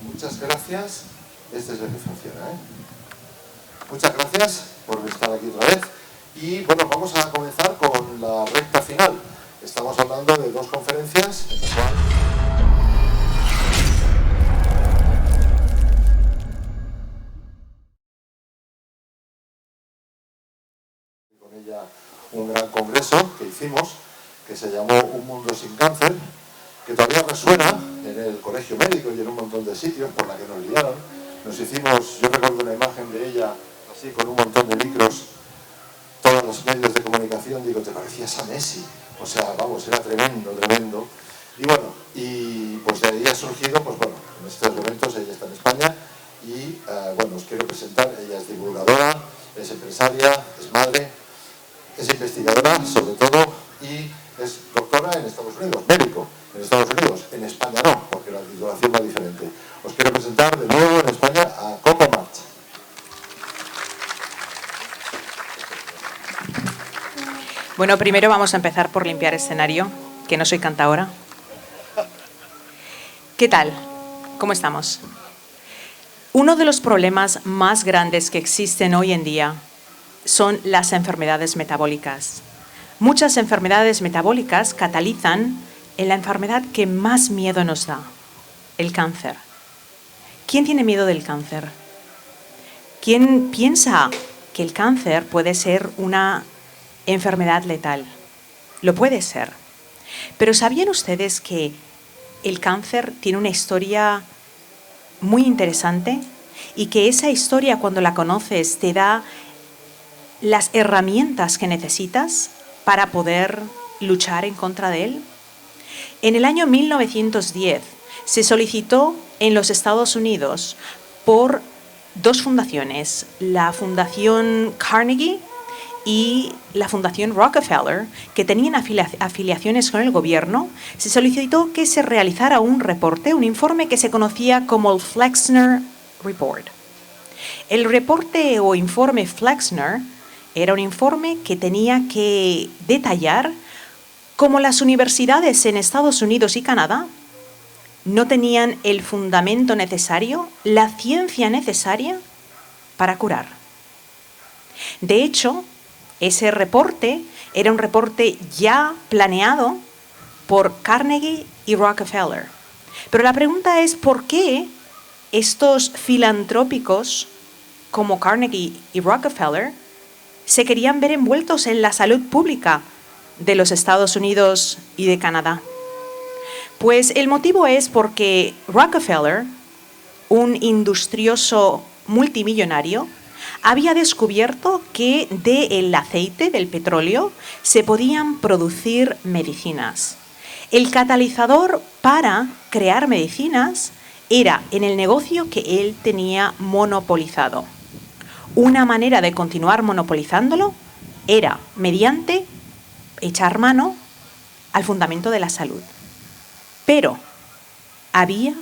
Muchas gracias. Este es el que funciona, ¿eh? Muchas gracias por estar aquí otra vez. Y bueno, vamos a comenzar con la recta final. Estamos hablando de dos conferencias, en la cual con ella un gran congreso que hicimos, que se llamó Un Mundo Sin Cáncer, que todavía resuena en el colegio médico y en un montón de sitios por la que nos liaron. Nos hicimos, yo recuerdo una imagen de ella así con un montón de micros, todos los medios de comunicación, digo, te parecías a Messi, o sea, vamos, era tremendo, tremendo. Y bueno, y pues de ahí ha surgido, pues bueno, en estos momentos ella está en España y bueno, os quiero presentar, ella es divulgadora, es empresaria, es madre, es investigadora sobre todo y es doctora en Estados Unidos, médico en Estados Unidos, en España no, porque la titulación va diferente. Os quiero presentar de nuevo en España a Coco March. Bueno, primero vamos a empezar por limpiar escenario, que no soy cantaora. ¿Qué tal? ¿Cómo estamos? Uno de los problemas más grandes que existen hoy en día son las enfermedades metabólicas. Muchas enfermedades metabólicas catalizan en la enfermedad que más miedo nos da, el cáncer. ¿Quién tiene miedo del cáncer? ¿Quién piensa que el cáncer puede ser una enfermedad letal? Lo puede ser. Pero ¿sabían ustedes que el cáncer tiene una historia muy interesante y que esa historia, cuando la conoces, te da las herramientas que necesitas para poder luchar en contra de él? En el año 1910 se solicitó en los Estados Unidos por dos fundaciones, la Fundación Carnegie y la Fundación Rockefeller, que tenían afiliaciones con el gobierno. Se solicitó que se realizara un reporte, un informe que se conocía como el Flexner Report. El reporte o informe Flexner era un informe que tenía que detallar cómo las universidades en Estados Unidos y Canadá no tenían el fundamento necesario, la ciencia necesaria para curar. De hecho, ese reporte era un reporte ya planeado por Carnegie y Rockefeller. Pero la pregunta es, ¿por qué estos filantrópicos como Carnegie y Rockefeller se querían ver envueltos en la salud pública de los Estados Unidos y de Canadá? Pues el motivo es porque Rockefeller, un industrioso multimillonario, había descubierto que del aceite, del petróleo, se podían producir medicinas. El catalizador para crear medicinas era en el negocio que él tenía monopolizado. Una manera de continuar monopolizándolo era mediante echar mano al fundamento de la salud. Pero había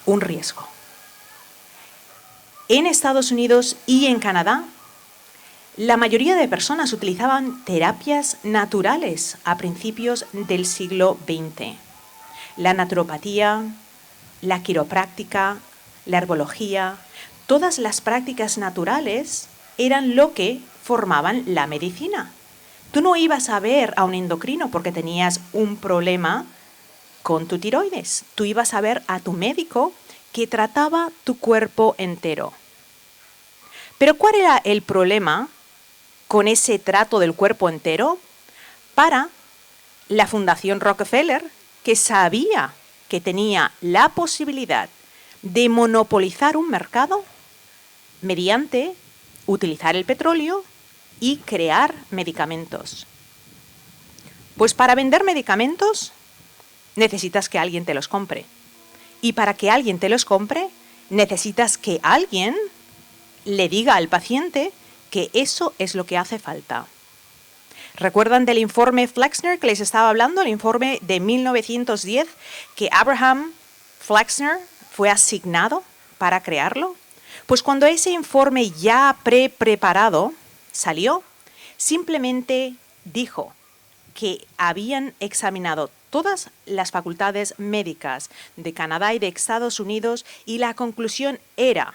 un riesgo. En Estados Unidos y en Canadá, la mayoría de personas utilizaban terapias naturales a principios del siglo XX. La naturopatía, la quiropráctica, la herbología, todas las prácticas naturales eran lo que formaban la medicina. Tú no ibas a ver a un endocrino porque tenías un problema con tu tiroides. Tú ibas a ver a tu médico que trataba tu cuerpo entero. Pero ¿cuál era el problema con ese trato del cuerpo entero? Para la Fundación Rockefeller, que sabía que tenía la posibilidad de monopolizar un mercado mediante utilizar el petróleo y crear medicamentos. Pues para vender medicamentos necesitas que alguien te los compre. Y para que alguien te los compre, necesitas que alguien le diga al paciente que eso es lo que hace falta. ¿Recuerdan del informe Flexner que les estaba hablando? El informe de 1910, que Abraham Flexner fue asignado para crearlo. Pues cuando ese informe ya preparado salió, simplemente dijo que habían examinado todas las facultades médicas de Canadá y de Estados Unidos, y la conclusión era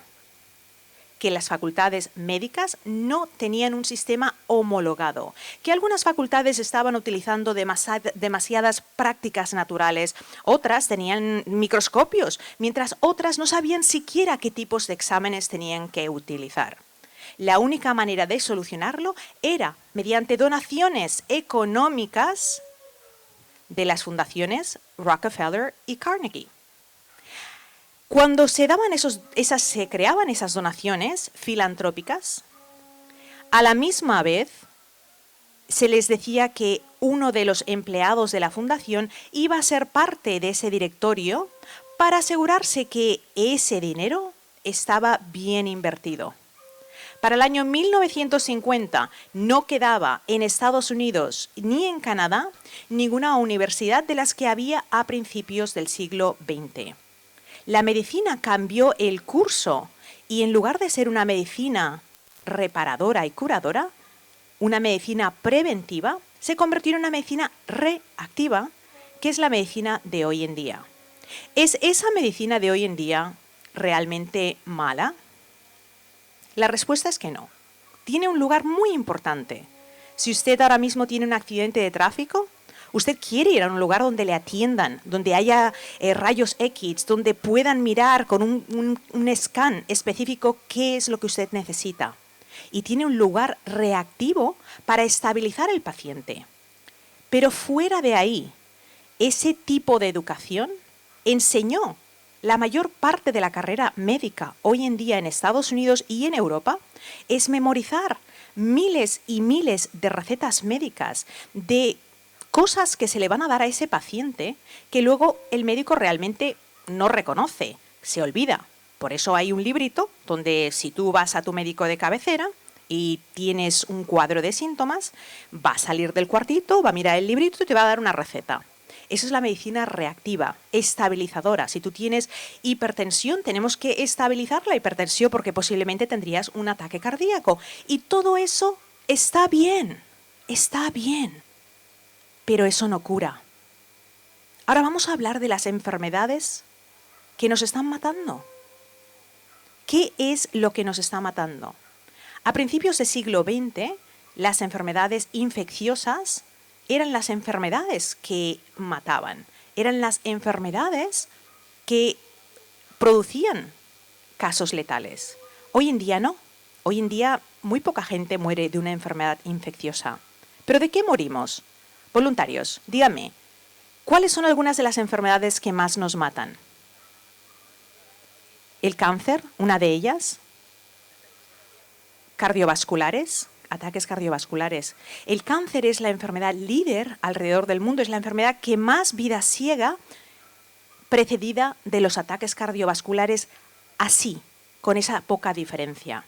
que las facultades médicas no tenían un sistema homologado, que algunas facultades estaban utilizando demasiadas prácticas naturales, otras tenían microscopios, mientras otras no sabían siquiera qué tipos de exámenes tenían que utilizar. La única manera de solucionarlo era mediante donaciones económicas de las fundaciones Rockefeller y Carnegie. Cuando se creaban esas donaciones filantrópicas, a la misma vez se les decía que uno de los empleados de la fundación iba a ser parte de ese directorio para asegurarse que ese dinero estaba bien invertido. Para el año 1950 no quedaba en Estados Unidos ni en Canadá ninguna universidad de las que había a principios del siglo XX. La medicina cambió el curso y en lugar de ser una medicina reparadora y curadora, una medicina preventiva, se convirtió en una medicina reactiva, que es la medicina de hoy en día. ¿Es esa medicina de hoy en día realmente mala? La respuesta es que no. Tiene un lugar muy importante. Si usted ahora mismo tiene un accidente de tráfico, usted quiere ir a un lugar donde le atiendan, donde haya rayos X, donde puedan mirar con un scan específico qué es lo que usted necesita. Y tiene un lugar reactivo para estabilizar al paciente. Pero fuera de ahí, ese tipo de educación enseñó la mayor parte de la carrera médica hoy en día en Estados Unidos y en Europa es memorizar miles y miles de recetas médicas de cosas que se le van a dar a ese paciente que luego el médico realmente no reconoce, se olvida. Por eso hay un librito donde si tú vas a tu médico de cabecera y tienes un cuadro de síntomas, va a salir del cuartito, va a mirar el librito y te va a dar una receta. Eso es la medicina reactiva, estabilizadora. Si tú tienes hipertensión, tenemos que estabilizar la hipertensión porque posiblemente tendrías un ataque cardíaco. Y todo eso está bien, pero eso no cura. Ahora vamos a hablar de las enfermedades que nos están matando. ¿Qué es lo que nos está matando? A principios del siglo XX, las enfermedades infecciosas eran las enfermedades que mataban, eran las enfermedades que producían casos letales. Hoy en día no. Hoy en día muy poca gente muere de una enfermedad infecciosa. ¿Pero de qué morimos? Voluntarios, díganme, ¿cuáles son algunas de las enfermedades que más nos matan? El cáncer, una de ellas. Cardiovasculares, ataques cardiovasculares. El cáncer es la enfermedad líder alrededor del mundo, es la enfermedad que más vida ciega, precedida de los ataques cardiovasculares, así, con esa poca diferencia.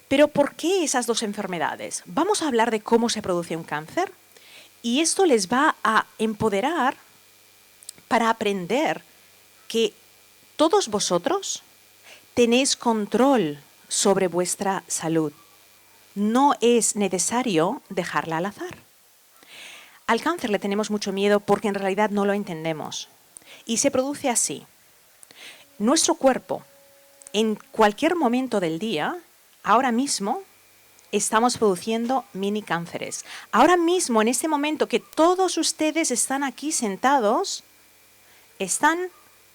Pero ¿por qué esas dos enfermedades? Vamos a hablar de cómo se produce un cáncer y esto les va a empoderar para aprender que todos vosotros tenéis control sobre vuestra salud. No es necesario dejarla al azar. Al cáncer le tenemos mucho miedo porque en realidad no lo entendemos. Y se produce así. Nuestro cuerpo, en cualquier momento del día, ahora mismo, estamos produciendo mini cánceres. Ahora mismo, en este momento que todos ustedes están aquí sentados, están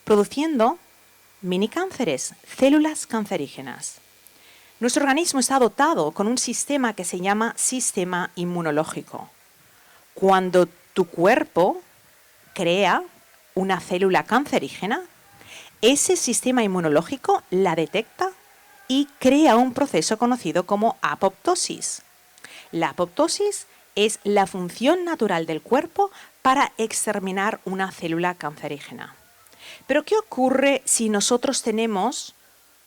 produciendo mini cánceres, células cancerígenas. Nuestro organismo está dotado con un sistema que se llama sistema inmunológico. Cuando tu cuerpo crea una célula cancerígena, ese sistema inmunológico la detecta y crea un proceso conocido como apoptosis. La apoptosis es la función natural del cuerpo para exterminar una célula cancerígena. Pero ¿qué ocurre si nosotros tenemos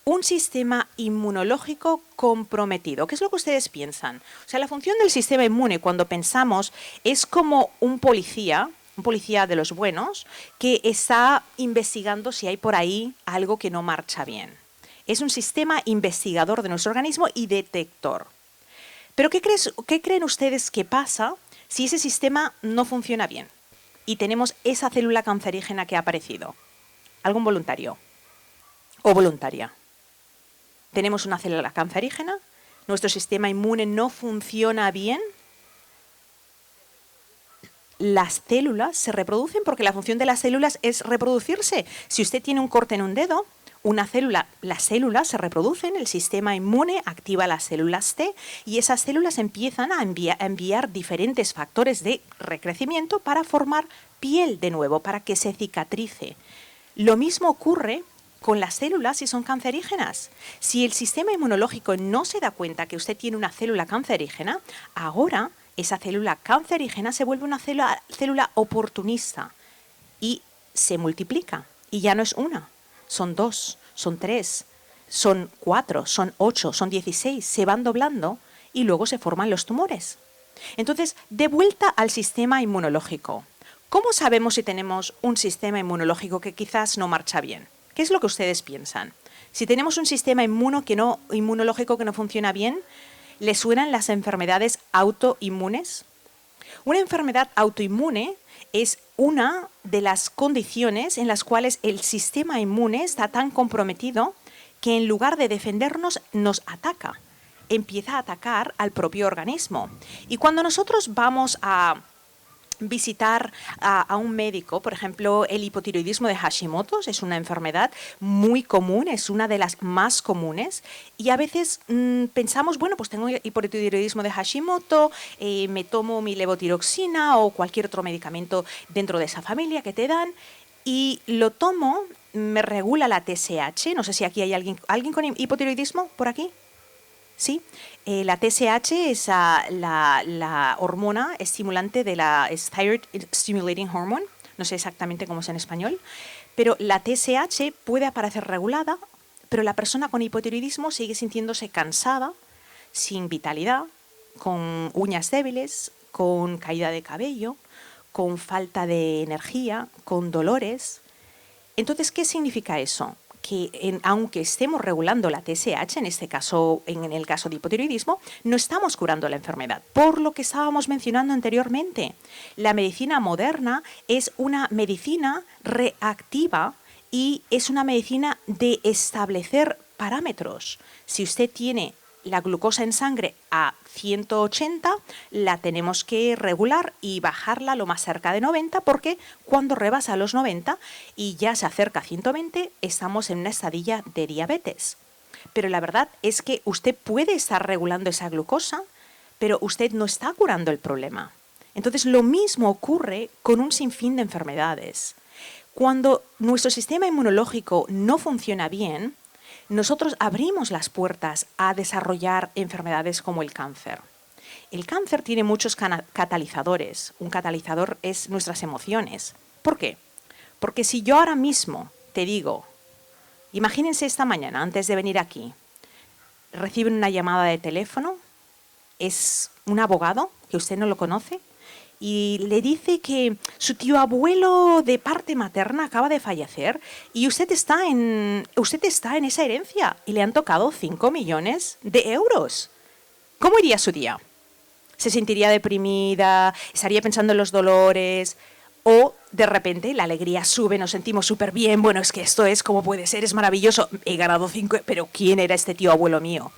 un sistema inmunológico comprometido? ¿Qué es lo que ustedes piensan? O sea, la función del sistema inmune, cuando pensamos, es como un policía de los buenos, que está investigando si hay por ahí algo que no marcha bien. Es un sistema investigador de nuestro organismo y detector. Pero ¿qué creen ustedes que pasa si ese sistema no funciona bien? y tenemos esa célula cancerígena que ha aparecido. ¿Algún voluntario o voluntaria? Tenemos una célula cancerígena, nuestro sistema inmune no funciona bien. Las células se reproducen porque la función de las células es reproducirse. Si usted tiene un corte en un dedo, las células se reproducen, el sistema inmune activa las células T y esas células empiezan a enviar diferentes factores de recrecimiento para formar piel de nuevo, para que se cicatrice. Lo mismo ocurre con las células si son cancerígenas. Si el sistema inmunológico no se da cuenta que usted tiene una célula cancerígena, ahora esa célula cancerígena se vuelve una célula oportunista y se multiplica. Y ya no es una, son 2, son 3, son 4, son 8, son 16, se van doblando y luego se forman los tumores. Entonces, de vuelta al sistema inmunológico. ¿Cómo sabemos si tenemos un sistema inmunológico que quizás no marcha bien? ¿Qué es lo que ustedes piensan? Si tenemos un sistema inmunológico que no funciona bien, ¿le suenan las enfermedades autoinmunes? Una enfermedad autoinmune es una de las condiciones en las cuales el sistema inmune está tan comprometido que en lugar de defendernos, nos ataca. Empieza a atacar al propio organismo. Y cuando nosotros vamos a visitar a un médico, por ejemplo, el hipotiroidismo de Hashimoto es una enfermedad muy común, es una de las más comunes y a veces pensamos, bueno, pues tengo hipotiroidismo de Hashimoto, me tomo mi levotiroxina o cualquier otro medicamento dentro de esa familia que te dan y lo tomo, me regula la TSH, no sé si aquí hay alguien con hipotiroidismo por aquí. ¿Sí? La TSH es la hormona estimulante de la Thyroid Stimulating Hormone, no sé exactamente cómo es en español, pero la TSH puede aparecer regulada, pero la persona con hipotiroidismo sigue sintiéndose cansada, sin vitalidad, con uñas débiles, con caída de cabello, con falta de energía, con dolores. Entonces, ¿qué significa eso? Que aunque estemos regulando la TSH, en este caso, en el caso de hipotiroidismo, no estamos curando la enfermedad. Por lo que estábamos mencionando anteriormente, la medicina moderna es una medicina reactiva y es una medicina de establecer parámetros. Si usted tiene la glucosa en sangre a 180, la tenemos que regular y bajarla lo más cerca de 90, porque cuando rebasa los 90 y ya se acerca a 120, estamos en una estadilla de diabetes. Pero la verdad es que usted puede estar regulando esa glucosa, pero usted no está curando el problema. Entonces, lo mismo ocurre con un sinfín de enfermedades. Cuando nuestro sistema inmunológico no funciona bien, nosotros abrimos las puertas a desarrollar enfermedades como el cáncer. El cáncer tiene muchos catalizadores. Un catalizador es nuestras emociones. ¿Por qué? Porque si yo ahora mismo te digo, imagínense esta mañana, antes de venir aquí, reciben una llamada de teléfono, es un abogado que usted no lo conoce, y le dice que su tío abuelo de parte materna acaba de fallecer y usted está en esa herencia y le han tocado 5 millones de euros. ¿Cómo iría su día? ¿Se sentiría deprimida? ¿Estaría pensando en los dolores? ¿O de repente la alegría sube, nos sentimos súper bien? Bueno, es que esto es como puede ser, es maravilloso. He ganado 5, pero ¿quién era este tío abuelo mío?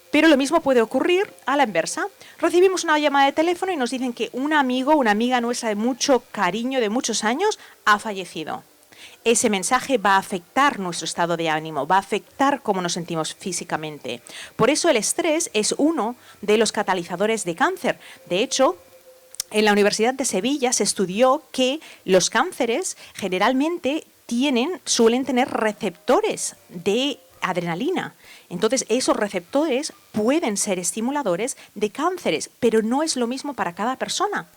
Pero lo mismo puede ocurrir a la inversa. Recibimos una llamada de teléfono y nos dicen que un amigo, una amiga nuestra de mucho cariño, de muchos años, ha fallecido. Ese mensaje va a afectar nuestro estado de ánimo, va a afectar cómo nos sentimos físicamente. Por eso el estrés es uno de los catalizadores de cáncer. De hecho, en la Universidad de Sevilla se estudió que los cánceres generalmente suelen tener receptores de adrenalina. Entonces, esos receptores pueden ser estimuladores de cánceres, pero no es lo mismo para cada persona.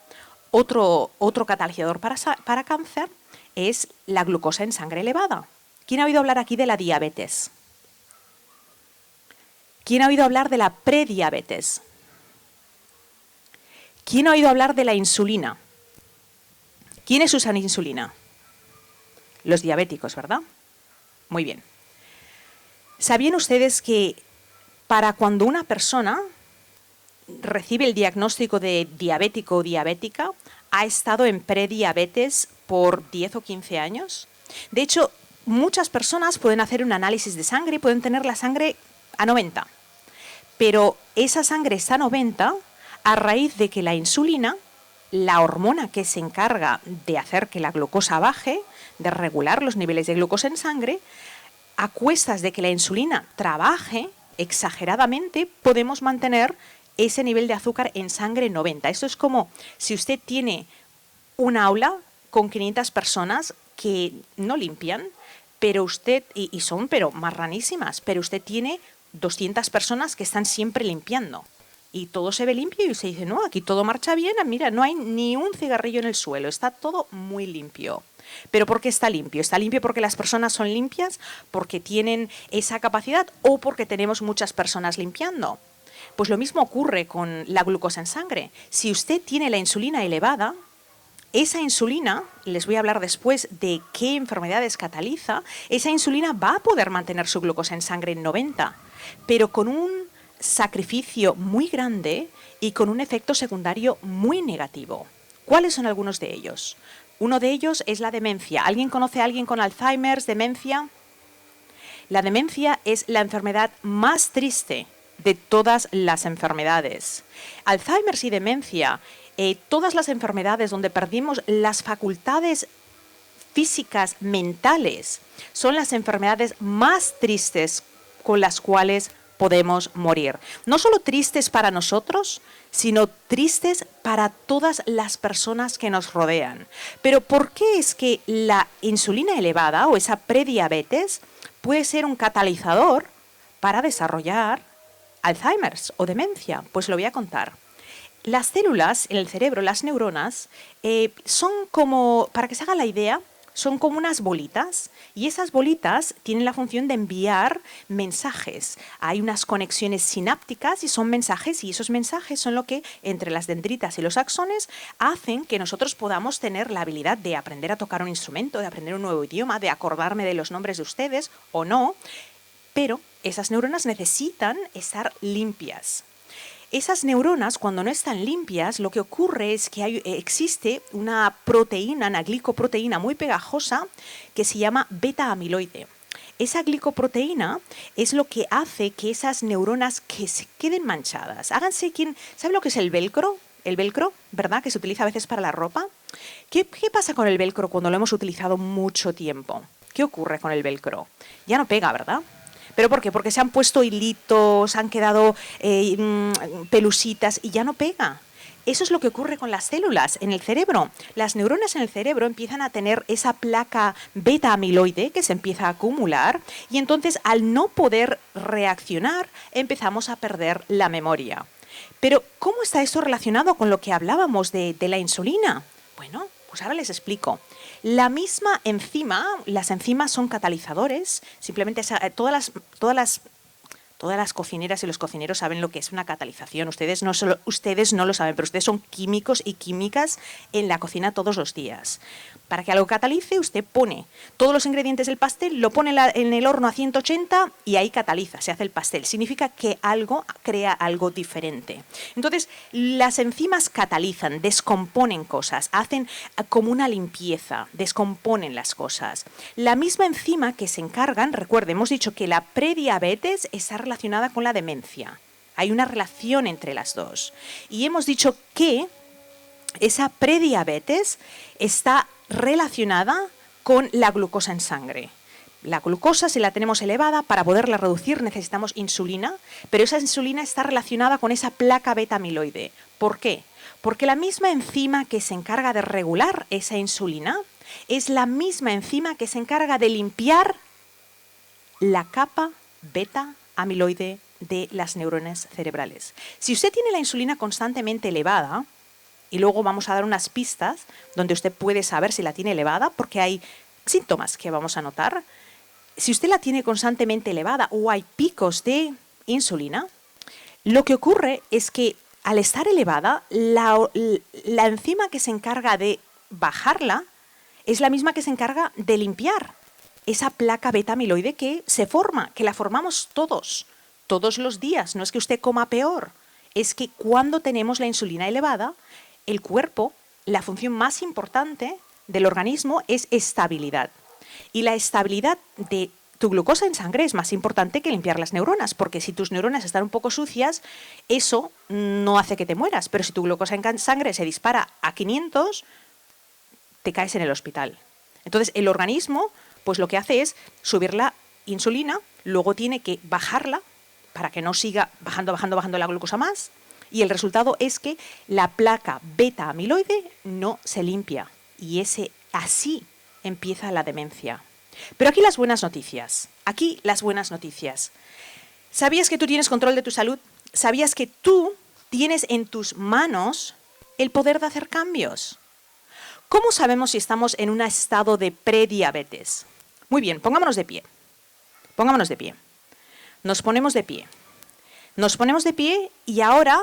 Otro catalizador para cáncer es la glucosa en sangre elevada. ¿Quién ha oído hablar aquí de la diabetes? ¿Quién ha oído hablar de la prediabetes? ¿Quién ha oído hablar de la insulina? ¿Quiénes usan insulina? Los diabéticos, ¿verdad? Muy bien. ¿Sabían ustedes que para cuando una persona recibe el diagnóstico de diabético o diabética, ha estado en prediabetes por 10 o 15 años. De hecho, muchas personas pueden hacer un análisis de sangre y pueden tener la sangre a 90. Pero esa sangre está a 90 a raíz de que la insulina, la hormona que se encarga de hacer que la glucosa baje, de regular los niveles de glucosa en sangre, a cuestas de que la insulina trabaje exageradamente, podemos mantener ese nivel de azúcar en sangre 90. Esto es como si usted tiene un aula con 500 personas que no limpian, pero usted, y son marranísimas, pero usted tiene 200 personas que están siempre limpiando. Y todo se ve limpio y se dice, no, aquí todo marcha bien, mira, no hay ni un cigarrillo en el suelo, está todo muy limpio. ¿Pero por qué está limpio? ¿Está limpio porque las personas son limpias, porque tienen esa capacidad o porque tenemos muchas personas limpiando? Pues lo mismo ocurre con la glucosa en sangre. Si usted tiene la insulina elevada, esa insulina, les voy a hablar después de qué enfermedades cataliza, esa insulina va a poder mantener su glucosa en sangre en 90, pero con un sacrificio muy grande y con un efecto secundario muy negativo. ¿Cuáles son algunos de ellos? Uno de ellos es la demencia. ¿Alguien conoce a alguien con Alzheimer, demencia? La demencia es la enfermedad más triste de todas las enfermedades. Alzheimer y demencia, todas las enfermedades donde perdimos las facultades físicas, mentales, son las enfermedades más tristes con las cuales podemos morir. No solo tristes para nosotros, sino tristes para todas las personas que nos rodean. Pero ¿por qué es que la insulina elevada o esa prediabetes puede ser un catalizador para desarrollar Alzheimer o demencia? Pues lo voy a contar. Las células en el cerebro, las neuronas, son como, para que se haga la idea, son como unas bolitas y esas bolitas tienen la función de enviar mensajes. Hay unas conexiones sinápticas y son mensajes, y esos mensajes son lo que entre las dendritas y los axones hacen que nosotros podamos tener la habilidad de aprender a tocar un instrumento, de aprender un nuevo idioma, de acordarme de los nombres de ustedes o no, pero esas neuronas necesitan estar limpias. Esas neuronas, cuando no están limpias, lo que ocurre es que existe una proteína, una glicoproteína muy pegajosa que se llama beta-amiloide. Esa glicoproteína es lo que hace que esas neuronas que se queden manchadas. ¿Sabe lo que es el velcro? El velcro, ¿verdad? Que se utiliza a veces para la ropa. ¿Qué pasa con el velcro cuando lo hemos utilizado mucho tiempo? ¿Qué ocurre con el velcro? Ya no pega, ¿verdad? ¿Pero por qué? Porque se han puesto hilitos, han quedado pelusitas y ya no pega. Eso es lo que ocurre con las células en el cerebro. Las neuronas en el cerebro empiezan a tener esa placa beta-amiloide que se empieza a acumular y entonces al no poder reaccionar empezamos a perder la memoria. Pero ¿cómo está esto relacionado con lo que hablábamos de la insulina? Bueno, pues ahora les explico. La misma enzima, las enzimas son catalizadores, simplemente todas las cocineras y los cocineros saben lo que es una catalización. Ustedes no lo saben, pero ustedes son químicos y químicas en la cocina todos los días. Para que algo catalice, usted pone todos los ingredientes del pastel, lo pone en el horno a 180 y ahí cataliza, se hace el pastel. Significa que algo crea algo diferente. Entonces, las enzimas catalizan, descomponen cosas, hacen como una limpieza, descomponen las cosas. La misma enzima que se encargan, recuerden, hemos dicho que la prediabetes está relacionada con la demencia. Hay una relación entre las dos. Y hemos dicho que esa prediabetes está relacionada con la glucosa en sangre. La glucosa, si la tenemos elevada, para poderla reducir necesitamos insulina, pero esa insulina está relacionada con esa placa beta-amiloide. ¿Por qué? Porque la misma enzima que se encarga de regular esa insulina es la misma enzima que se encarga de limpiar la capa beta-amiloide de las neuronas cerebrales. Si usted tiene la insulina constantemente elevada, y luego vamos a dar unas pistas donde usted puede saber si la tiene elevada, porque hay síntomas que vamos a notar. Si usted la tiene constantemente elevada o hay picos de insulina, lo que ocurre es que al estar elevada, la enzima que se encarga de bajarla es la misma que se encarga de limpiar esa placa beta-amiloide que se forma, que la formamos todos los días. No es que usted coma peor, es que cuando tenemos la insulina elevada, el cuerpo la función más importante del organismo es estabilidad. Y la estabilidad de tu glucosa en sangre es más importante que limpiar las neuronas, porque si tus neuronas están un poco sucias, eso no hace que te mueras. Pero si tu glucosa en sangre se dispara a 500, te caes en el hospital. Entonces, el organismo, pues lo que hace es subir la insulina, luego tiene que bajarla para que no siga bajando la glucosa más, y el resultado es que la placa beta-amiloide no se limpia, y así empieza la demencia. Pero aquí las buenas noticias. ¿Sabías que tú tienes control de tu salud? ¿Sabías que tú tienes en tus manos el poder de hacer cambios? ¿Cómo sabemos si estamos en un estado de prediabetes? Muy bien, pongámonos de pie. Nos ponemos de pie y ahora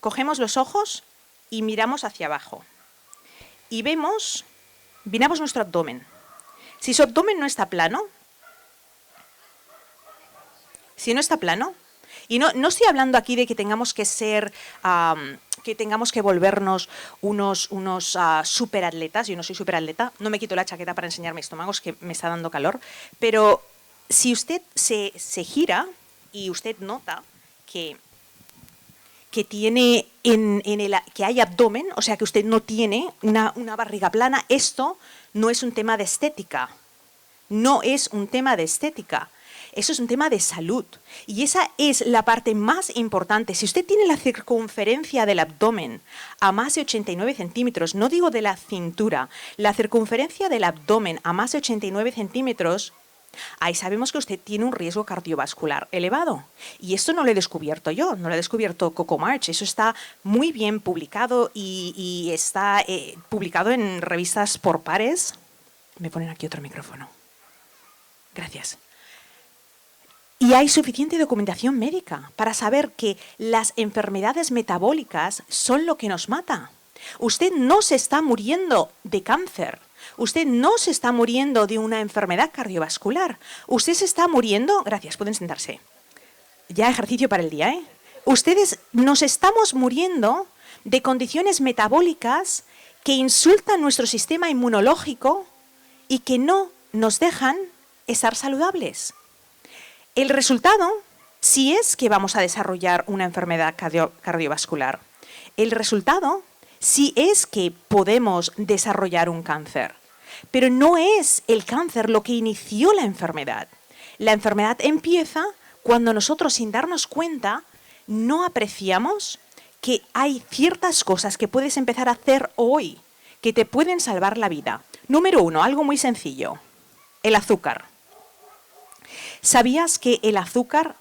cogemos los ojos y miramos hacia abajo. Y miramos nuestro abdomen. Si su abdomen no está plano, y no estoy hablando aquí de que tengamos que ser, que tengamos que volvernos unos superatletas. Yo no soy superatleta, no me quito la chaqueta para enseñar mi estómago, es que me está dando calor, pero si usted se gira y usted nota que tiene que hay abdomen, o sea que usted no tiene una barriga plana, esto no es un tema de estética. Eso es un tema de salud. Y esa es la parte más importante. Si usted tiene la circunferencia del abdomen a más de 89 centímetros, no digo de la cintura, la circunferencia del abdomen a más de 89 centímetros, ahí sabemos que usted tiene un riesgo cardiovascular elevado. Y esto no lo he descubierto yo, no lo ha descubierto Coco March. Eso está muy bien publicado y está publicado en revistas por pares. Me ponen aquí otro micrófono. Gracias. Y hay suficiente documentación médica para saber que las enfermedades metabólicas son lo que nos mata. Usted no se está muriendo de cáncer. Usted no se está muriendo de una enfermedad cardiovascular. Usted se está muriendo... Gracias, pueden sentarse. Ya ejercicio para el día, ¿eh? Nos estamos muriendo de condiciones metabólicas que insultan nuestro sistema inmunológico y que no nos dejan estar saludables. El resultado, si es que vamos a desarrollar una enfermedad cardiovascular, el resultado, si es que podemos desarrollar un cáncer, pero no es el cáncer lo que inició la enfermedad. La enfermedad empieza cuando nosotros, sin darnos cuenta, no apreciamos que hay ciertas cosas que puedes empezar a hacer hoy que te pueden salvar la vida. Número 1, algo muy sencillo, el azúcar. ¿Sabías que el azúcar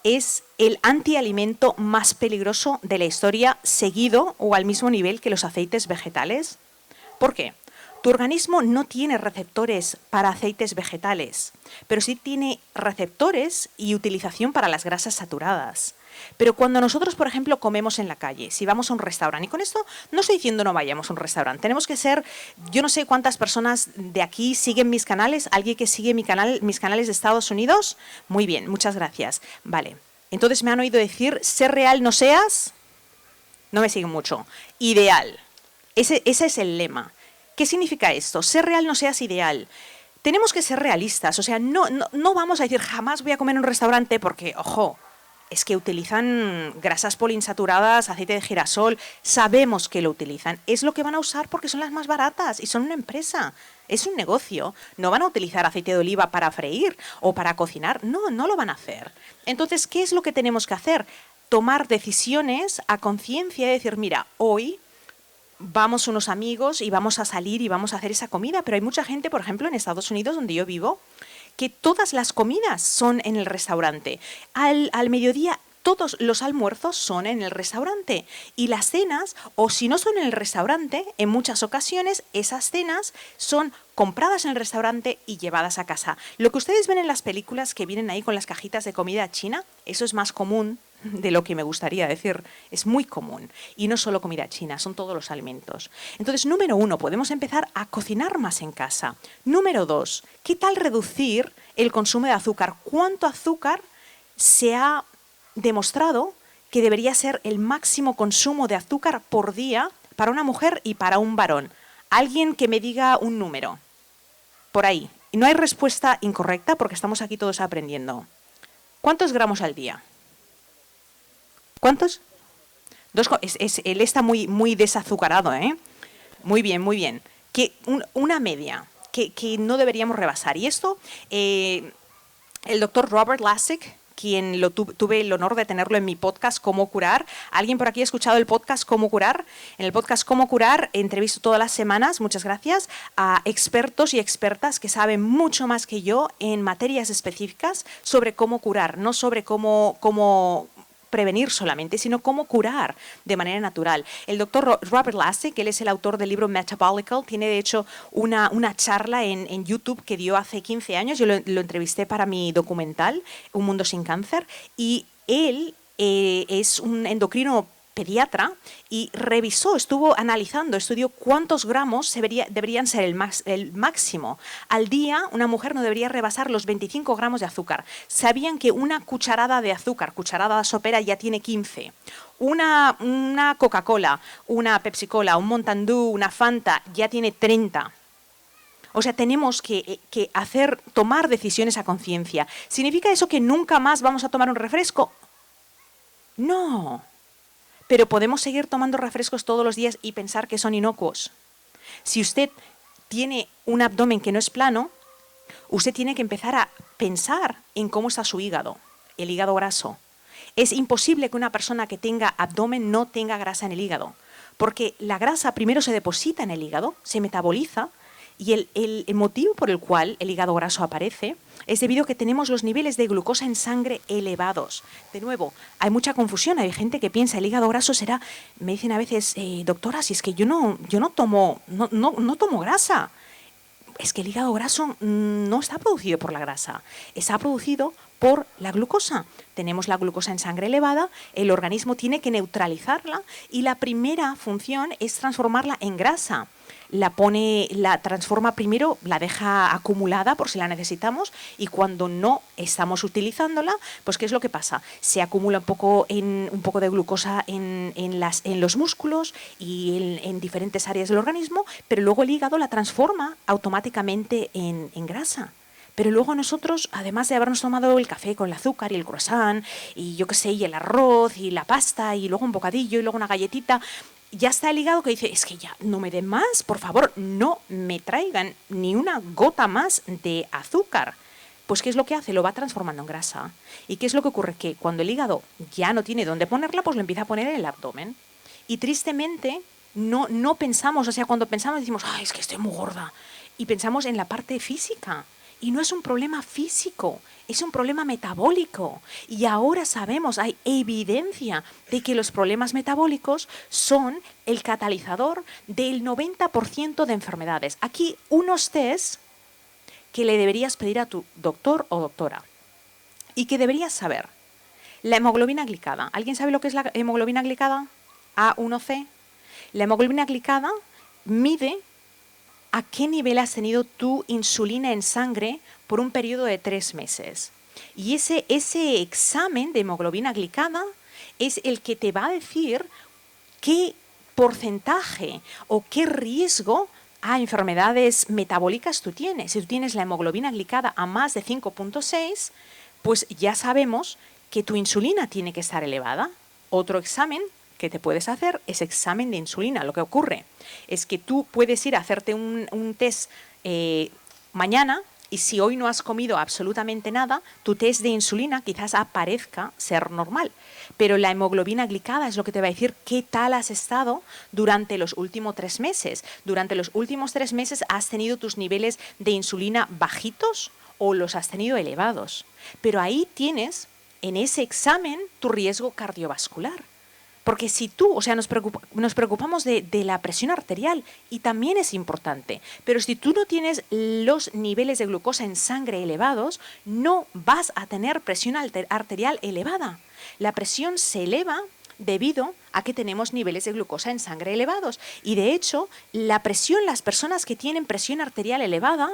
es el antialimento más peligroso de la historia, seguido o al mismo nivel que los aceites vegetales? ¿Por qué? Tu organismo no tiene receptores para aceites vegetales, pero sí tiene receptores y utilización para las grasas saturadas. Pero cuando nosotros, por ejemplo, comemos en la calle, si vamos a un restaurante, y con esto no estoy diciendo no vayamos a un restaurante, tenemos que ser, yo no sé cuántas personas de aquí siguen mis canales, alguien que sigue mis canales de Estados Unidos, muy bien, muchas gracias. Vale, entonces me han oído decir, ser real no seas, no me siguen mucho, ideal, ese es el lema. ¿Qué significa esto? Ser real no seas ideal. Tenemos que ser realistas, o sea, no vamos a decir jamás voy a comer en un restaurante porque, ojo, es que utilizan grasas poliinsaturadas, aceite de girasol, sabemos que lo utilizan. Es lo que van a usar porque son las más baratas y son una empresa, es un negocio. No van a utilizar aceite de oliva para freír o para cocinar, no lo van a hacer. Entonces, ¿qué es lo que tenemos que hacer? Tomar decisiones a conciencia y decir, mira, hoy vamos unos amigos y vamos a salir y vamos a hacer esa comida, pero hay mucha gente, por ejemplo, en Estados Unidos, donde yo vivo, que todas las comidas son en el restaurante. Al mediodía todos los almuerzos son en el restaurante y las cenas, o si no son en el restaurante, en muchas ocasiones esas cenas son compradas en el restaurante y llevadas a casa. Lo que ustedes ven en las películas que vienen ahí con las cajitas de comida china, eso es más común de lo que me gustaría decir, es muy común. Y no solo comida china, son todos los alimentos. Entonces, número 1, podemos empezar a cocinar más en casa. Número 2, ¿qué tal reducir el consumo de azúcar? ¿Cuánto azúcar se ha demostrado que debería ser el máximo consumo de azúcar por día para una mujer y para un varón. Alguien que me diga un número. Por ahí. Y no hay respuesta incorrecta porque estamos aquí todos aprendiendo. ¿Cuántos gramos al día? ¿Cuántos? Él está muy desazucarado, ¿eh? Muy bien, muy bien. Una media que no deberíamos rebasar. Y esto, el doctor Robert Lasik, quien tuve el honor de tenerlo en mi podcast Cómo Curar. ¿Alguien por aquí ha escuchado el podcast Cómo Curar? En el podcast Cómo Curar entrevisto todas las semanas, muchas gracias, a expertos y expertas que saben mucho más que yo en materias específicas sobre cómo curar, no sobre cómo prevenir solamente, sino cómo curar de manera natural. El doctor Robert Lasik, él es el autor del libro Metabolical, tiene de hecho una charla en YouTube que dio hace 15 años, yo lo entrevisté para mi documental, Un Mundo Sin Cáncer, y él es un endocrino pediatra y estuvo analizando, estudió cuántos gramos deberían ser el máximo. Al día, una mujer no debería rebasar los 25 gramos de azúcar. Sabían que una cucharada de azúcar, cucharada sopera, ya tiene 15. Una Coca-Cola, una Pepsi-Cola, un Mountain Dew, una Fanta, ya tiene 30. O sea, tenemos que tomar decisiones a conciencia. ¿Significa eso que nunca más vamos a tomar un refresco? No. Pero podemos seguir tomando refrescos todos los días y pensar que son inocuos. Si usted tiene un abdomen que no es plano, usted tiene que empezar a pensar en cómo está su hígado, el hígado graso. Es imposible que una persona que tenga abdomen no tenga grasa en el hígado, porque la grasa primero se deposita en el hígado, se metaboliza, y el motivo por el cual el hígado graso aparece es debido a que tenemos los niveles de glucosa en sangre elevados. De nuevo, hay mucha confusión, hay gente que piensa el hígado graso será, me dicen a veces, doctora, si es que yo no tomo grasa. Es que el hígado graso no está producido por la grasa, está producido por la glucosa. Tenemos la glucosa en sangre elevada, el organismo tiene que neutralizarla y la primera función es transformarla en grasa. La transforma primero, la deja acumulada por si la necesitamos y cuando no estamos utilizándola, pues ¿qué es lo que pasa? Se acumula un poco de glucosa en los músculos y en diferentes áreas del organismo, pero luego el hígado la transforma automáticamente en grasa. Pero luego nosotros, además de habernos tomado el café con el azúcar y el croissant, y yo qué sé, y el arroz, y la pasta, y luego un bocadillo, y luego una galletita, ya está el hígado que dice, es que ya no me den más, por favor, no me traigan ni una gota más de azúcar. Pues ¿qué es lo que hace? Lo va transformando en grasa. ¿Y qué es lo que ocurre? Que cuando el hígado ya no tiene dónde ponerla, pues lo empieza a poner en el abdomen. Y tristemente no pensamos, o sea, cuando pensamos decimos, ay, es que estoy muy gorda. Y pensamos en la parte física. Y no es un problema físico, es un problema metabólico. Y ahora sabemos, hay evidencia de que los problemas metabólicos son el catalizador del 90% de enfermedades. Aquí unos test que le deberías pedir a tu doctor o doctora y que deberías saber. La hemoglobina glicada. ¿Alguien sabe lo que es la hemoglobina glicada? A1C. La hemoglobina glicada mide a qué nivel has tenido tu insulina en sangre por un periodo de 3 meses. Y ese examen de hemoglobina glicada es el que te va a decir qué porcentaje o qué riesgo a enfermedades metabólicas tú tienes. Si tú tienes la hemoglobina glicada a más de 5.6, pues ya sabemos que tu insulina tiene que estar elevada. Otro examen que te puedes hacer es examen de insulina. Lo que ocurre es que tú puedes ir a hacerte un test mañana y si hoy no has comido absolutamente nada, tu test de insulina quizás aparezca ser normal. Pero la hemoglobina glicada es lo que te va a decir qué tal has estado durante los últimos 3 meses. Durante los últimos 3 meses has tenido tus niveles de insulina bajitos o los has tenido elevados. Pero ahí tienes en ese examen tu riesgo cardiovascular. Porque si tú, o sea, nos preocupamos de la presión arterial y también es importante, pero si tú no tienes los niveles de glucosa en sangre elevados, no vas a tener presión arterial elevada. La presión se eleva debido a que tenemos niveles de glucosa en sangre elevados. Y de hecho, las personas que tienen presión arterial elevada,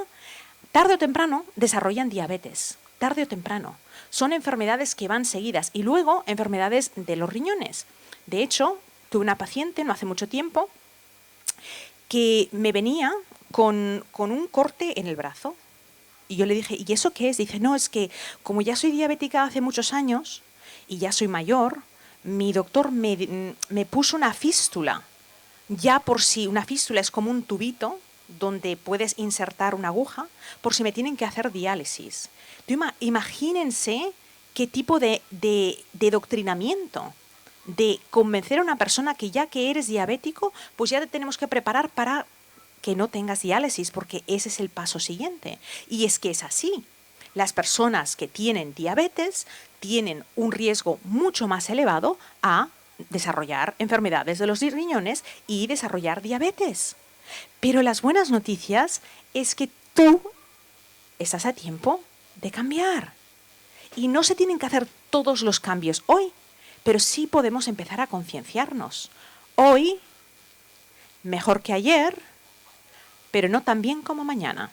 tarde o temprano desarrollan diabetes, tarde o temprano. Son enfermedades que van seguidas y luego enfermedades de los riñones. De hecho, tuve una paciente no hace mucho tiempo que me venía con un corte en el brazo. Y yo le dije, ¿y eso qué es? Dice, no, es que como ya soy diabética hace muchos años y ya soy mayor, mi doctor me puso una fístula. Ya por si una fístula es como un tubito donde puedes insertar una aguja, por si me tienen que hacer diálisis. Imagínense qué tipo de doctrinamiento, de convencer a una persona que ya que eres diabético, pues ya te tenemos que preparar para que no tengas diálisis, porque ese es el paso siguiente. Y es que es así. Las personas que tienen diabetes tienen un riesgo mucho más elevado a desarrollar enfermedades de los riñones y desarrollar diabetes. Pero las buenas noticias es que tú estás a tiempo de cambiar. Y no se tienen que hacer todos los cambios hoy, pero sí podemos empezar a concienciarnos. Hoy, mejor que ayer, pero no tan bien como mañana.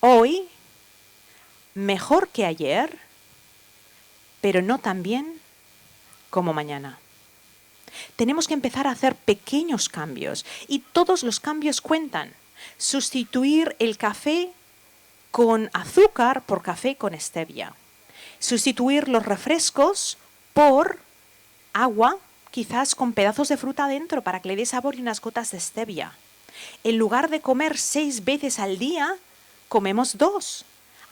Hoy, mejor que ayer, pero no tan bien como mañana. Tenemos que empezar a hacer pequeños cambios y todos los cambios cuentan. Sustituir el café con azúcar por café con stevia. Sustituir los refrescos por agua, quizás con pedazos de fruta dentro para que le dé sabor y unas gotas de stevia. En lugar de comer 6 veces al día, comemos 2.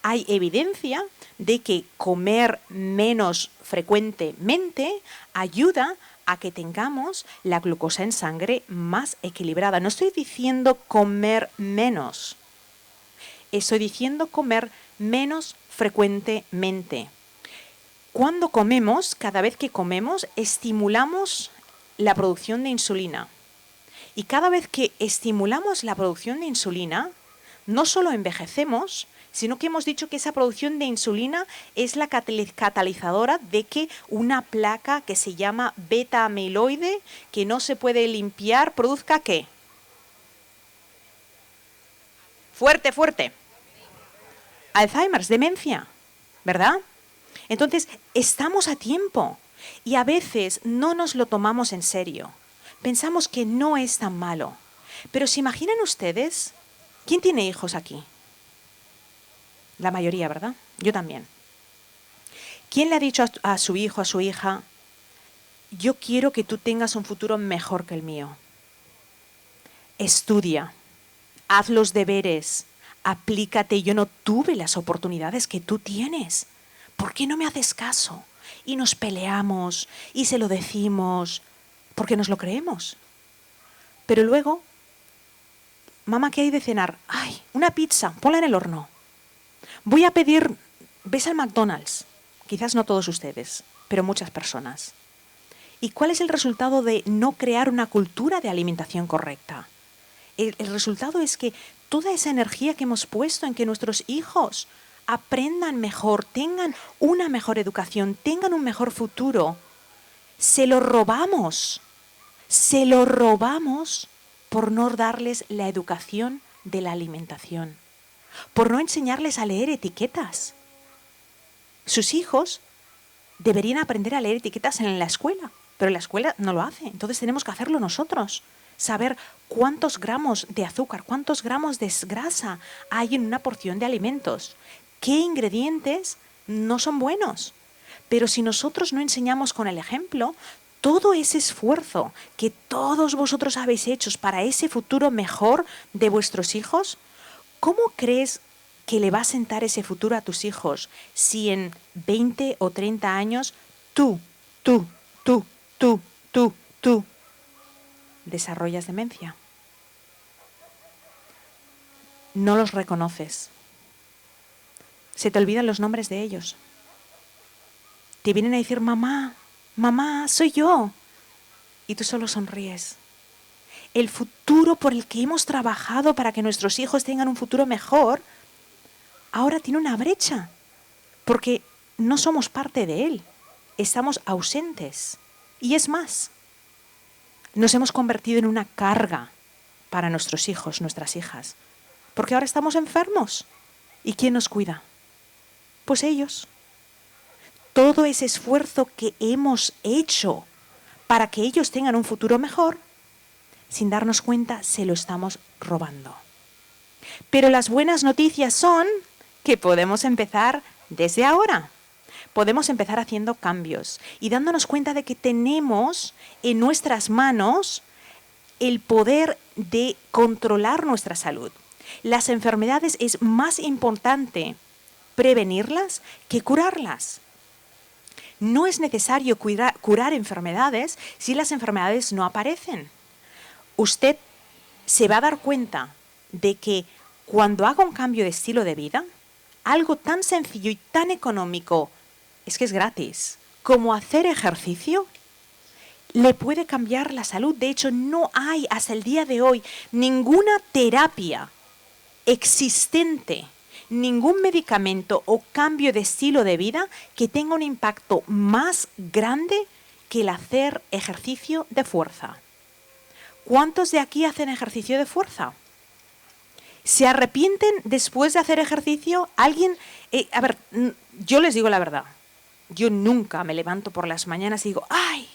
Hay evidencia de que comer menos frecuentemente ayuda a que tengamos la glucosa en sangre más equilibrada. No estoy diciendo comer menos, estoy diciendo comer menos frecuentemente. Cuando comemos, cada vez que comemos, estimulamos la producción de insulina. Y cada vez que estimulamos la producción de insulina, no solo envejecemos, sino que hemos dicho que esa producción de insulina es la catalizadora de que una placa que se llama beta-amiloide, que no se puede limpiar, produzca ¿qué? Fuerte, fuerte. Alzheimer, demencia, ¿verdad? Entonces, estamos a tiempo y a veces no nos lo tomamos en serio. Pensamos que no es tan malo. Pero ¿se imaginan ustedes? ¿Quién tiene hijos aquí? La mayoría, ¿verdad? Yo también. ¿Quién le ha dicho a su hijo, a su hija, yo quiero que tú tengas un futuro mejor que el mío? Estudia, haz los deberes, aplícate. Yo no tuve las oportunidades que tú tienes. ¿Por qué no me haces caso? Y nos peleamos y se lo decimos porque nos lo creemos. Pero luego, mamá, ¿qué hay de cenar? Ay, una pizza, ponla en el horno. Voy a pedir, ves al McDonald's, quizás no todos ustedes, pero muchas personas. ¿Y cuál es el resultado de no crear una cultura de alimentación correcta? El resultado es que toda esa energía que hemos puesto en que nuestros hijos aprendan mejor, tengan una mejor educación, tengan un mejor futuro, se lo robamos por no darles la educación de la alimentación, por no enseñarles a leer etiquetas. Sus hijos deberían aprender a leer etiquetas en la escuela, pero la escuela no lo hace, entonces tenemos que hacerlo nosotros. Saber cuántos gramos de azúcar, cuántos gramos de grasa hay en una porción de alimentos, qué ingredientes no son buenos. Pero si nosotros no enseñamos con el ejemplo, todo ese esfuerzo que todos vosotros habéis hecho para ese futuro mejor de vuestros hijos, ¿cómo crees que le va a sentar ese futuro a tus hijos si en 20 o 30 años tú desarrollas demencia? No los reconoces. Se te olvidan los nombres de ellos. Te vienen a decir, mamá, mamá, soy yo. Y tú solo sonríes. El futuro por el que hemos trabajado para que nuestros hijos tengan un futuro mejor, ahora tiene una brecha, porque no somos parte de él. Estamos ausentes. Y es más, nos hemos convertido en una carga para nuestros hijos, nuestras hijas, porque ahora estamos enfermos. ¿Y quién nos cuida? Pues ellos. Todo ese esfuerzo que hemos hecho para que ellos tengan un futuro mejor sin darnos cuenta, se lo estamos robando. Pero las buenas noticias son que podemos empezar desde ahora. Podemos empezar haciendo cambios y dándonos cuenta de que tenemos en nuestras manos el poder de controlar nuestra salud. Las enfermedades es más importante prevenirlas que curarlas. No es necesario curar enfermedades si las enfermedades no aparecen. Usted se va a dar cuenta de que cuando haga un cambio de estilo de vida, algo tan sencillo y tan económico, es que es gratis, como hacer ejercicio, le puede cambiar la salud. De hecho, no hay hasta el día de hoy ninguna terapia existente, ningún medicamento o cambio de estilo de vida que tenga un impacto más grande que el hacer ejercicio de fuerza. ¿Cuántos de aquí hacen ejercicio de fuerza? ¿Se arrepienten después de hacer ejercicio? ¿Alguien? A ver, yo les digo la verdad. Yo nunca me levanto por las mañanas y digo, ¡ay!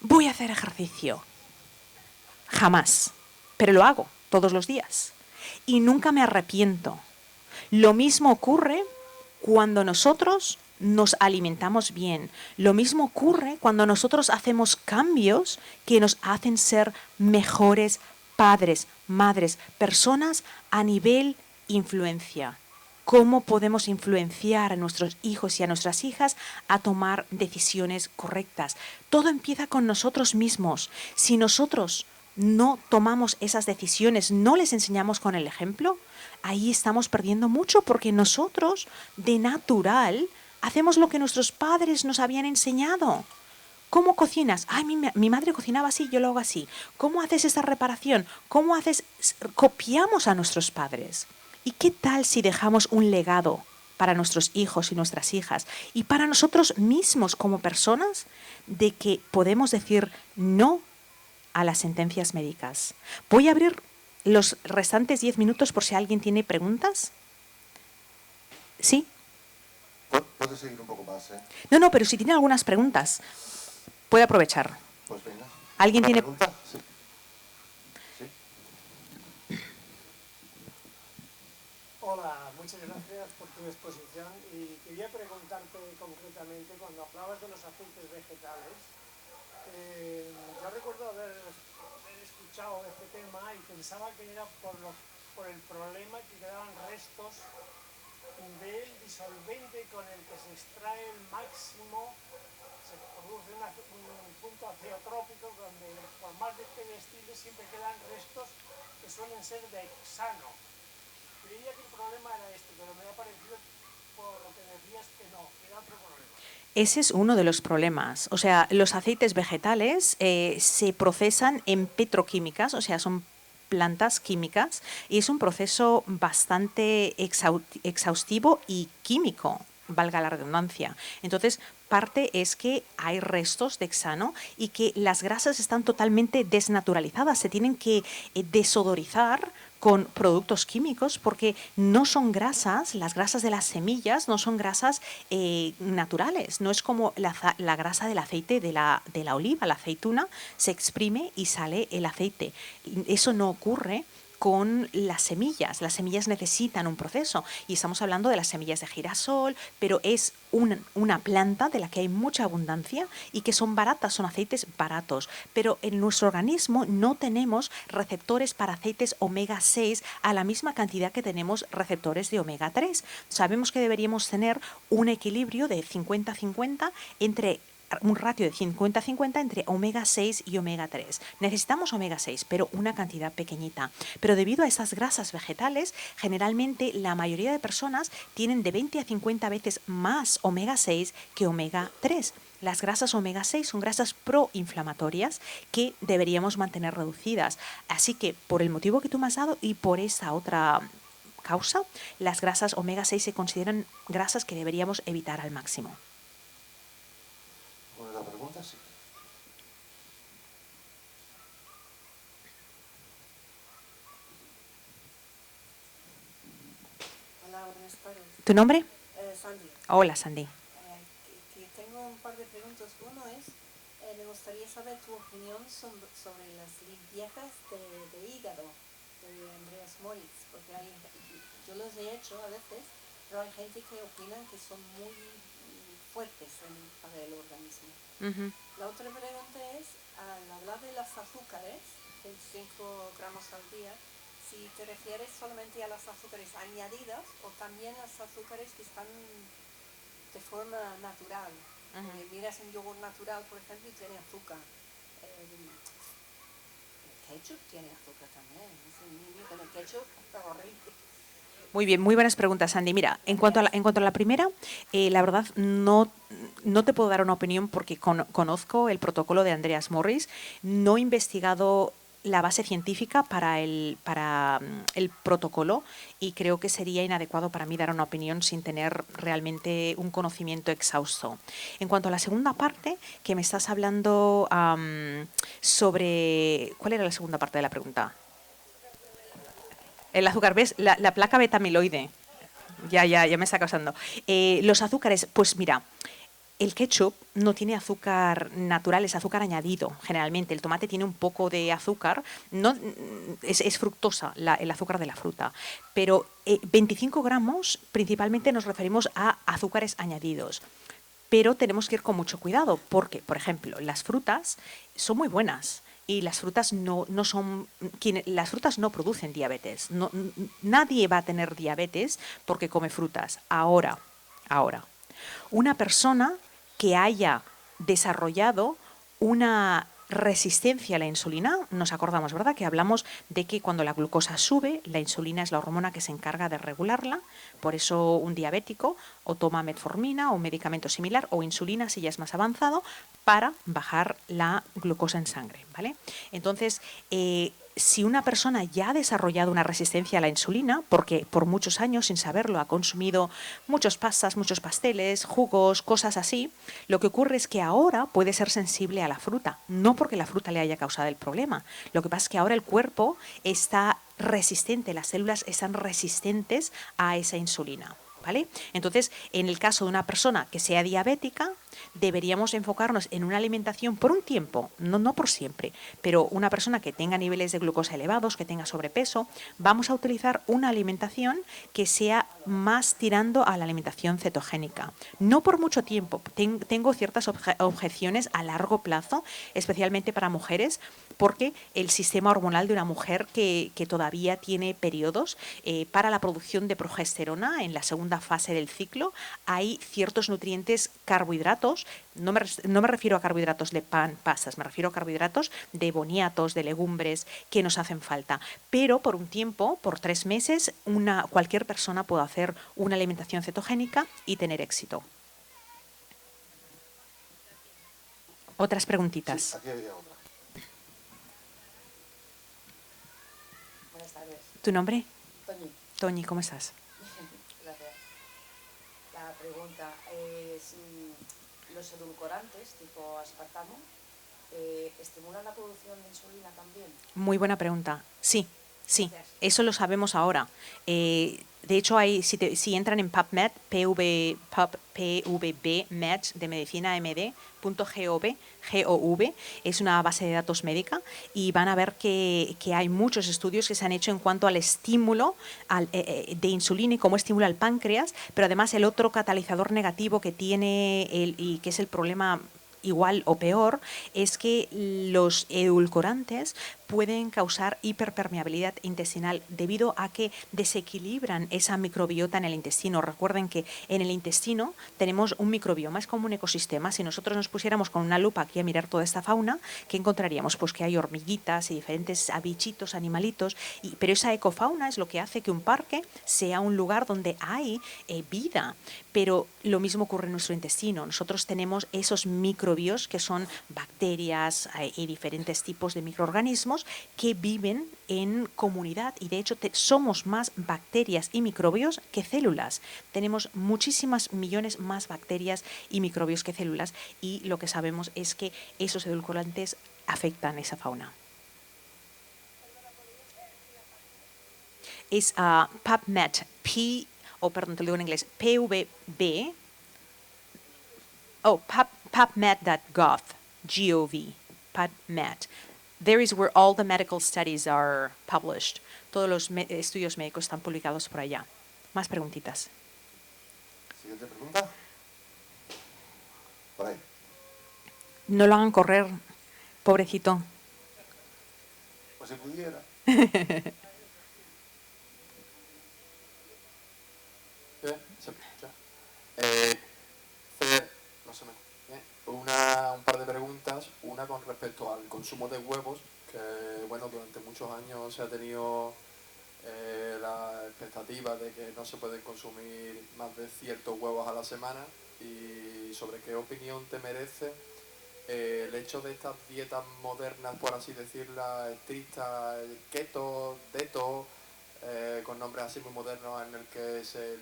Voy a hacer ejercicio. Jamás. Pero lo hago todos los días. Y nunca me arrepiento. Lo mismo ocurre cuando nosotros nos alimentamos bien. Lo mismo ocurre cuando nosotros hacemos cambios que nos hacen ser mejores padres, madres, personas a nivel influencia. ¿Cómo podemos influenciar a nuestros hijos y a nuestras hijas a tomar decisiones correctas? Todo empieza con nosotros mismos. Si nosotros no tomamos esas decisiones, no les enseñamos con el ejemplo, ahí estamos perdiendo mucho porque nosotros, de natural, hacemos lo que nuestros padres nos habían enseñado. ¿Cómo cocinas? Ay, mi madre cocinaba así, yo lo hago así. ¿Cómo haces esta reparación? ¿Cómo haces? Copiamos a nuestros padres. ¿Y qué tal si dejamos un legado para nuestros hijos y nuestras hijas y para nosotros mismos como personas de que podemos decir no a las sentencias médicas? Voy a abrir los restantes 10 minutos por si alguien tiene preguntas. ¿Sí? Puedes seguir un poco más, ¿eh? No, pero si tiene algunas preguntas, puede aprovechar. Pues venga. ¿Alguien tiene pregunta? Sí. Hola, muchas gracias por tu exposición y quería preguntarte concretamente, cuando hablabas de los aceites vegetales, yo recuerdo haber escuchado este tema y pensaba que era por el problema que quedaban restos del disolvente con el que se extrae el máximo, se produce un punto azeotrópico donde por más de que destiles siempre quedan restos que suelen ser de hexano. Creía que el problema era este, pero me ha parecido por lo que decías que no, era otro problema. Ese es uno de los problemas. O sea, los aceites vegetales se procesan en petroquímicas, o sea, son plantas químicas, y es un proceso bastante exhaustivo y químico, valga la redundancia. Entonces, parte es que hay restos de hexano y que las grasas están totalmente desnaturalizadas, se tienen que desodorizar con productos químicos porque no son grasas, las grasas de las semillas no son grasas naturales, no es como la grasa del aceite de la oliva, la aceituna, se exprime y sale el aceite. Eso no ocurre con las semillas necesitan un proceso y estamos hablando de las semillas de girasol, pero es una planta de la que hay mucha abundancia y que son baratas, son aceites baratos, pero en nuestro organismo no tenemos receptores para aceites omega 6 a la misma cantidad que tenemos receptores de omega 3. Sabemos que deberíamos tener un equilibrio de 50-50 entre un ratio de 50-50 entre omega 6 y omega 3. Necesitamos omega 6, pero una cantidad pequeñita. Pero debido a esas grasas vegetales, generalmente la mayoría de personas tienen de 20 a 50 veces más omega 6 que omega 3. Las grasas omega 6 son grasas proinflamatorias que deberíamos mantener reducidas. Así que por el motivo que tú me has dado y por esa otra causa, las grasas omega 6 se consideran grasas que deberíamos evitar al máximo. ¿La pregunta? Sí. Hola, buenas tardes. ¿Tu nombre? Sandy. Hola, Sandy. Tengo un par de preguntas. Uno es, me gustaría saber tu opinión sobre las limpiezas de hígado de Andreas Moritz, porque yo los he hecho a veces, pero hay gente que opina que son muy fuertes para el organismo. La otra pregunta es, al hablar de los azúcares, 25 gramos al día, si te refieres solamente a los azúcares añadidos o también a los azúcares que están de forma natural. Miras un yogur natural, por ejemplo, y tiene azúcar. El ketchup tiene azúcar también. Es un niño con el ketchup, está horrible. Muy bien, muy buenas preguntas, Sandy. Mira, en cuanto a la primera, la verdad no te puedo dar una opinión porque conozco el protocolo de Andreas Moritz, no he investigado la base científica para el protocolo y creo que sería inadecuado para mí dar una opinión sin tener realmente un conocimiento exhausto. En cuanto a la segunda parte, que me estás hablando sobre... ¿Cuál era la segunda parte de la pregunta? El azúcar, ¿ves? La placa beta-amiloide. Ya me está causando. Los azúcares, pues mira, el ketchup no tiene azúcar natural, es azúcar añadido, generalmente. El tomate tiene un poco de azúcar, no, es fructosa el azúcar de la fruta, pero 25 gramos principalmente nos referimos a azúcares añadidos. Pero tenemos que ir con mucho cuidado porque, por ejemplo, las frutas son muy buenas. Y las frutas las frutas no producen diabetes. Nadie va a tener diabetes porque come frutas. Ahora, una persona que haya desarrollado una resistencia a la insulina, nos acordamos, ¿verdad?, que hablamos de que cuando la glucosa sube, la insulina es la hormona que se encarga de regularla, por eso un diabético o toma metformina o un medicamento similar o insulina si ya es más avanzado para bajar la glucosa en sangre, ¿vale? Entonces, si una persona ya ha desarrollado una resistencia a la insulina, porque por muchos años sin saberlo ha consumido muchas pastas, muchos pasteles, jugos, cosas así, lo que ocurre es que ahora puede ser sensible a la fruta, no porque la fruta le haya causado el problema. Lo que pasa es que ahora el cuerpo está resistente, las células están resistentes a esa insulina, ¿vale? Entonces, en el caso de una persona que sea diabética, deberíamos enfocarnos en una alimentación por un tiempo, no por siempre, pero una persona que tenga niveles de glucosa elevados, que tenga sobrepeso, vamos a utilizar una alimentación que sea más tirando a la alimentación cetogénica. No por mucho tiempo, tengo ciertas objeciones a largo plazo, especialmente para mujeres, porque el sistema hormonal de una mujer que todavía tiene periodos para la producción de progesterona en la segunda fase del ciclo, hay ciertos nutrientes carbohidratos, no me refiero a carbohidratos de pan, pastas, me refiero a carbohidratos de boniatos, de legumbres, que nos hacen falta. Pero por un tiempo, por 3 meses, cualquier persona puede hacer una alimentación cetogénica y tener éxito. Otras preguntitas. Sí, aquí había otra. Buenas tardes. ¿Tu nombre? Toñi. Toñi, ¿cómo estás? Gracias. La pregunta es, ¿los edulcorantes tipo aspartamo estimulan la producción de insulina también? Muy buena pregunta. Sí, Gracias. eso lo sabemos ahora. De hecho, si entran en PubMed, PVB-Med, de medicina md.gov, es una base de datos médica, y van a ver que hay muchos estudios que se han hecho en cuanto al estímulo de insulina y cómo estimula el páncreas, pero además el otro catalizador negativo que tiene y que es el problema igual o peor, es que los edulcorantes pueden causar hiperpermeabilidad intestinal debido a que desequilibran esa microbiota en el intestino. Recuerden que en el intestino tenemos un microbioma, es como un ecosistema. Si nosotros nos pusiéramos con una lupa aquí a mirar toda esta fauna, ¿qué encontraríamos? Pues que hay hormiguitas y diferentes bichitos, animalitos, pero esa ecofauna es lo que hace que un parque sea un lugar donde hay vida. Pero lo mismo ocurre en nuestro intestino. Nosotros tenemos esos microbios que son bacterias y diferentes tipos de microorganismos que viven en comunidad, y de hecho somos más bacterias y microbios que células. Tenemos muchísimas millones más bacterias y microbios que células, y lo que sabemos es que esos edulcorantes afectan esa fauna. Es PubMed, perdón, te lo digo en inglés, PVB, PubMed.gov. Gov, PubMed. There is where all the medical studies are published. Todos los estudios médicos están publicados por allá. Más preguntitas. Siguiente pregunta. Por ahí. No lo hagan correr, pobrecito. Pues si pudiera. No sé, un par de preguntas. Una con respecto al consumo de huevos, que bueno, durante muchos años se ha tenido la expectativa de que no se pueden consumir más de ciertos huevos a la semana, y sobre qué opinión te merece el hecho de estas dietas modernas, por así decirlas, estrictas, keto, deto, con nombres así muy modernos, en el que se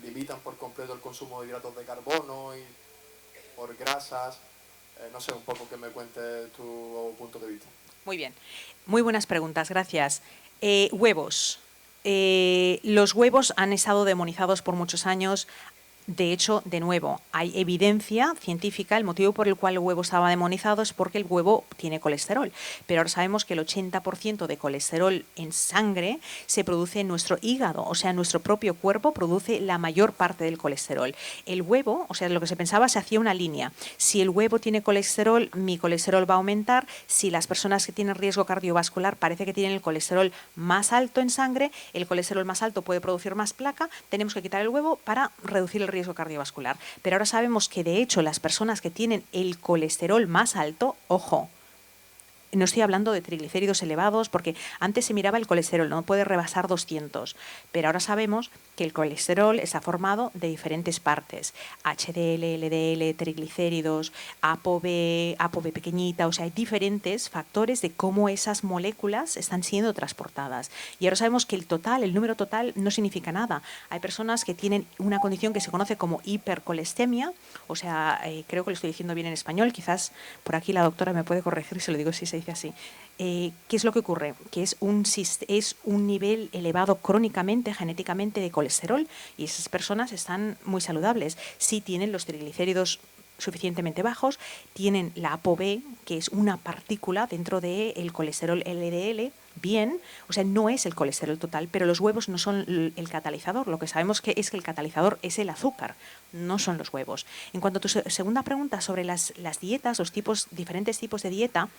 limitan por completo el consumo de hidratos de carbono y por grasas. No sé, un poco que me cuentes tu punto de vista. Muy bien. Muy buenas preguntas, gracias. Huevos. Los huevos han estado demonizados por muchos años. De hecho, de nuevo, hay evidencia científica. El motivo por el cual el huevo estaba demonizado es porque el huevo tiene colesterol. Pero ahora sabemos que el 80% de colesterol en sangre se produce en nuestro hígado. O sea, nuestro propio cuerpo produce la mayor parte del colesterol. El huevo, o sea, lo que se pensaba, se hacía una línea. Si el huevo tiene colesterol, mi colesterol va a aumentar. Si las personas que tienen riesgo cardiovascular parece que tienen el colesterol más alto en sangre, el colesterol más alto puede producir más placa, tenemos que quitar el huevo para reducir el riesgo cardiovascular. Pero ahora sabemos que, de hecho, las personas que tienen el colesterol más alto, ojo, no estoy hablando de triglicéridos elevados, porque antes se miraba el colesterol, no puede rebasar 200, pero ahora sabemos que el colesterol está formado de diferentes partes: HDL, LDL, triglicéridos, ApoB, ApoB pequeñita. O sea, hay diferentes factores de cómo esas moléculas están siendo transportadas. Y ahora sabemos que el total, el número total, no significa nada. Hay personas que tienen una condición que se conoce como hipercolestemia, o sea, creo que lo estoy diciendo bien en español, quizás por aquí la doctora me puede corregir si lo digo si se dice así. ¿Qué es lo que ocurre? Que es un nivel elevado crónicamente, genéticamente, de colesterol, y esas personas están muy saludables. Si tienen los triglicéridos suficientemente bajos, tienen la ApoB, que es una partícula dentro del colesterol LDL, bien, o sea, no es el colesterol total, pero los huevos no son el catalizador. Lo que sabemos es que el catalizador es el azúcar, no son los huevos. En cuanto a tu segunda pregunta sobre las dietas, los diferentes tipos de dieta,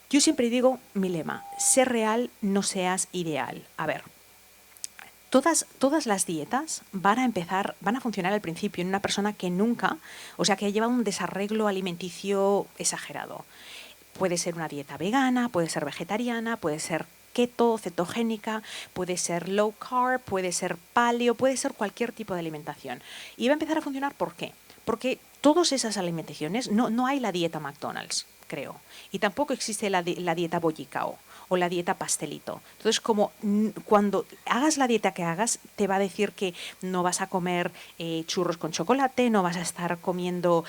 yo siempre digo mi lema: sé real, no seas ideal. A ver, todas las dietas van a funcionar al principio en una persona que nunca, o sea, que ha llevado un desarreglo alimenticio exagerado. Puede ser una dieta vegana, puede ser vegetariana, puede ser keto, cetogénica, puede ser low carb, puede ser paleo, puede ser cualquier tipo de alimentación. Y va a empezar a funcionar, ¿por qué? Porque todas esas alimentaciones, no hay la dieta McDonald's, creo, y tampoco existe la dieta bollicao o la dieta pastelito. Entonces, como cuando hagas la dieta que hagas, te va a decir que no vas a comer churros con chocolate, no vas a estar comiendo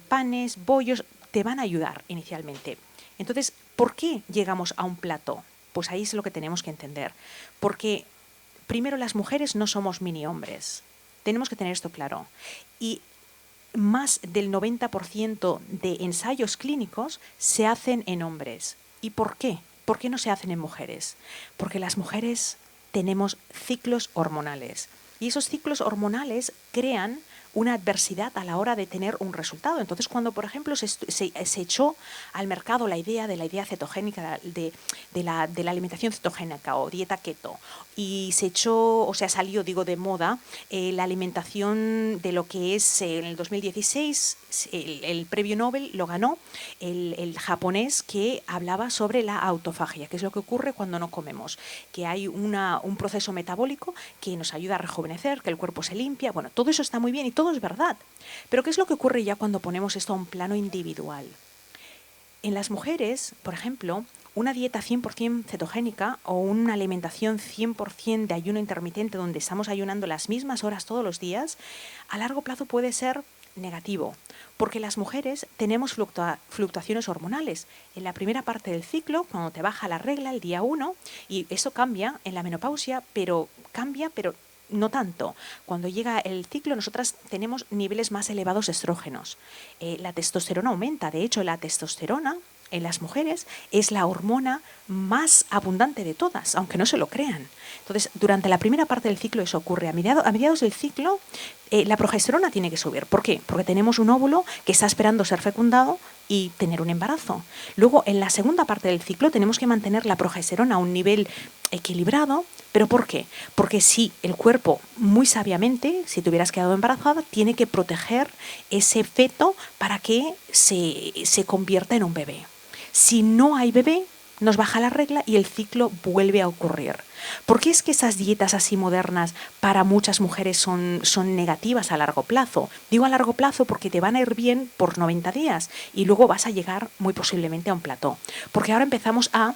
panes, bollos, te van a ayudar inicialmente. Entonces, ¿por qué llegamos a un plato? Pues ahí es lo que tenemos que entender. Porque, primero, las mujeres no somos mini hombres. Tenemos que tener esto claro. Y más del 90% de ensayos clínicos se hacen en hombres. ¿Y por qué? ¿Por qué no se hacen en mujeres? Porque las mujeres tenemos ciclos hormonales. Y esos ciclos hormonales crean una adversidad a la hora de tener un resultado. Entonces, cuando, por ejemplo, se echó al mercado la idea cetogénica, de la alimentación cetogénica o dieta keto, y se echó, o sea, salió, de moda la alimentación de lo que es, en el 2016, el premio Nobel lo ganó el japonés que hablaba sobre la autofagia, que es lo que ocurre cuando no comemos, que hay un proceso metabólico que nos ayuda a rejuvenecer, que el cuerpo se limpia. Bueno, todo eso está muy bien y todo es verdad. Pero ¿qué es lo que ocurre ya cuando ponemos esto a un plano individual? En las mujeres, por ejemplo, una dieta 100% cetogénica o una alimentación 100% de ayuno intermitente, donde estamos ayunando las mismas horas todos los días, a largo plazo puede ser negativo, porque las mujeres tenemos fluctuaciones hormonales. En la primera parte del ciclo, cuando te baja la regla el día 1, y eso cambia en la menopausia, pero no tanto. Cuando llega el ciclo, nosotras tenemos niveles más elevados de estrógenos. La testosterona aumenta. De hecho, la testosterona en las mujeres es la hormona más abundante de todas, aunque no se lo crean. Entonces, durante la primera parte del ciclo eso ocurre. A mediados del ciclo, la progesterona tiene que subir. ¿Por qué? Porque tenemos un óvulo que está esperando ser fecundado y tener un embarazo. Luego, en la segunda parte del ciclo, tenemos que mantener la progesterona a un nivel equilibrado. ¿Pero por qué? Porque si el cuerpo, muy sabiamente, si te hubieras quedado embarazada, tiene que proteger ese feto para que se convierta en un bebé. Si no hay bebé, nos baja la regla y el ciclo vuelve a ocurrir. ¿Por qué es que esas dietas así modernas para muchas mujeres son negativas a largo plazo? Digo a largo plazo porque te van a ir bien por 90 días y luego vas a llegar muy posiblemente a un plató. Porque ahora empezamos a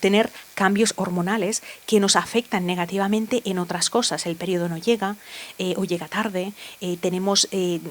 tener cambios hormonales que nos afectan negativamente en otras cosas. El periodo no llega o llega tarde, tenemos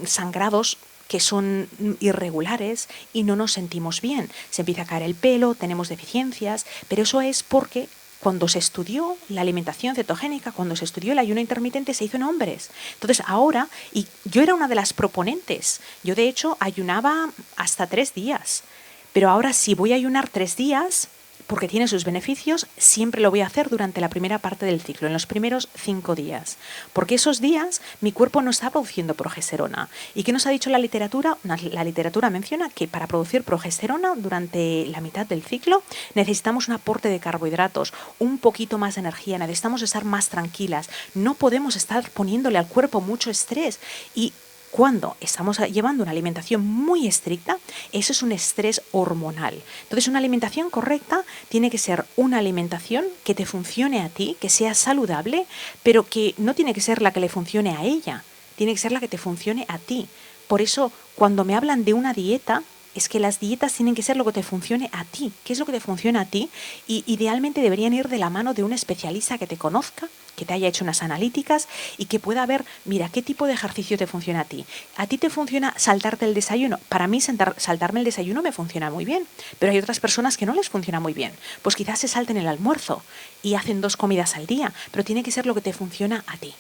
sangrados que son irregulares y no nos sentimos bien. Se empieza a caer el pelo, tenemos deficiencias, pero eso es porque cuando se estudió la alimentación cetogénica, cuando se estudió el ayuno intermitente, se hizo en hombres. Entonces ahora, y yo era una de las proponentes, yo de hecho ayunaba hasta 3 días, pero ahora si voy a ayunar 3 días, porque tiene sus beneficios, siempre lo voy a hacer durante la primera parte del ciclo, en los primeros 5 días. Porque esos días mi cuerpo no está produciendo progesterona. ¿Y qué nos ha dicho la literatura? La literatura menciona que para producir progesterona durante la mitad del ciclo necesitamos un aporte de carbohidratos, un poquito más de energía, necesitamos estar más tranquilas. No podemos estar poniéndole al cuerpo mucho estrés y cuando estamos llevando una alimentación muy estricta, eso es un estrés hormonal. Entonces, una alimentación correcta tiene que ser una alimentación que te funcione a ti, que sea saludable, pero que no tiene que ser la que le funcione a ella, tiene que ser la que te funcione a ti. Por eso, cuando me hablan de una dieta, es que las dietas tienen que ser lo que te funcione a ti. ¿Qué es lo que te funciona a ti? Y idealmente deberían ir de la mano de un especialista que te conozca, que te haya hecho unas analíticas y que pueda ver, mira, qué tipo de ejercicio te funciona a ti. ¿A ti te funciona saltarte el desayuno? Para mí saltarme el desayuno me funciona muy bien, pero hay otras personas que no les funciona muy bien. Pues quizás se salten el almuerzo y hacen 2 comidas al día, pero tiene que ser lo que te funciona a ti.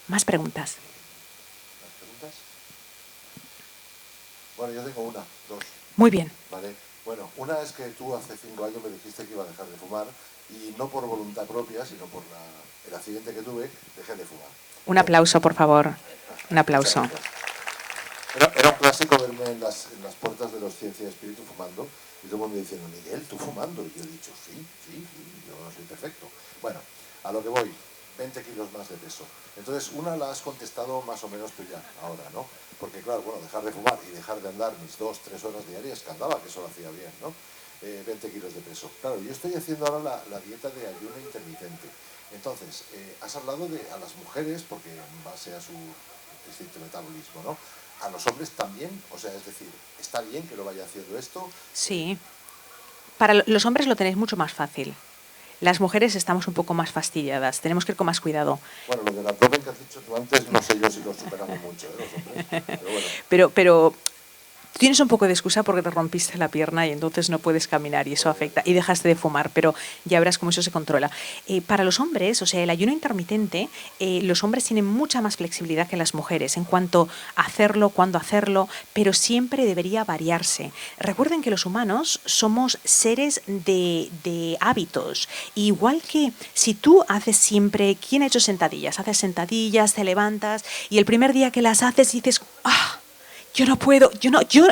¿Más preguntas? ¿Más preguntas? Bueno, yo tengo una, 2. Muy bien. Vale. Bueno, una es que tú hace 5 años me dijiste que iba a dejar de fumar y no por voluntad propia, sino por el accidente que tuve, dejé de fumar. Un aplauso, por favor. Un aplauso. Era un clásico verme en las puertas de los Ciencia y Espíritu fumando y todo el mundo diciendo, Miguel, ¿tú fumando? Y yo he dicho, sí, yo no soy perfecto. Bueno, a lo que voy, 20 kilos más de peso. Entonces, una la has contestado más o menos tú ya, ahora, ¿no? Porque claro, bueno, dejar de fumar y dejar de andar mis 2-3 horas diarias, que andaba, que eso lo hacía bien, ¿no? 20 kilos de peso. Claro, yo estoy haciendo ahora la dieta de ayuno intermitente. Entonces, has hablado a las mujeres, porque en base a su distinto metabolismo, ¿no? A los hombres también, o sea, es decir, ¿está bien que lo vaya haciendo esto? Sí. Para los hombres lo tenéis mucho más fácil. Las mujeres estamos un poco más fastidiadas, tenemos que ir con más cuidado. Bueno, lo del abdomen que has dicho tú antes, no sé yo si lo superamos mucho, los hombres, pero bueno. Pero tienes un poco de excusa porque te rompiste la pierna y entonces no puedes caminar y eso afecta. Y dejaste de fumar, pero ya verás cómo eso se controla. Para los hombres, o sea, el ayuno intermitente, los hombres tienen mucha más flexibilidad que las mujeres en cuanto a hacerlo, cuándo hacerlo, pero siempre debería variarse. Recuerden que los humanos somos seres de hábitos. Igual que si tú haces siempre, ¿quién ha hecho sentadillas? Haces sentadillas, te levantas y el primer día que las haces dices, ¡ah! Yo no puedo,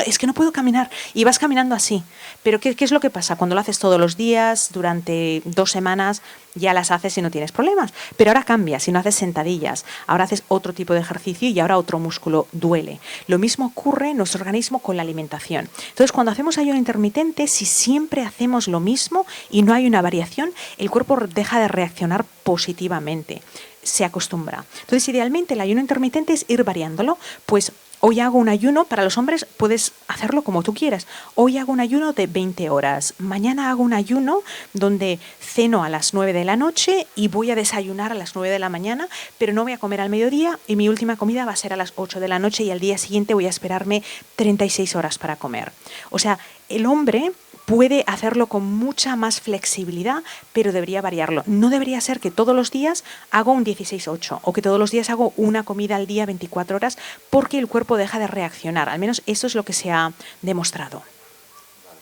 es que no puedo caminar. Y vas caminando así. Pero ¿qué es lo que pasa? Cuando lo haces todos los días, durante 2 semanas, ya las haces y no tienes problemas. Pero ahora cambia, si no haces sentadillas, ahora haces otro tipo de ejercicio y ahora otro músculo duele. Lo mismo ocurre en nuestro organismo con la alimentación. Entonces, cuando hacemos ayuno intermitente, si siempre hacemos lo mismo y no hay una variación, el cuerpo deja de reaccionar positivamente. Se acostumbra. Entonces, idealmente, el ayuno intermitente es ir variándolo, pues hoy hago un ayuno, para los hombres puedes hacerlo como tú quieras. Hoy hago un ayuno de 20 horas. Mañana hago un ayuno donde ceno a las 9 de la noche y voy a desayunar a las 9 de la mañana, pero no voy a comer al mediodía y mi última comida va a ser a las 8 de la noche y al día siguiente voy a esperarme 36 horas para comer. O sea, el hombre puede hacerlo con mucha más flexibilidad, pero debería variarlo. No debería ser que todos los días hago un 16-8 o que todos los días hago una comida al día 24 horas porque el cuerpo deja de reaccionar. Al menos eso es lo que se ha demostrado. Vale.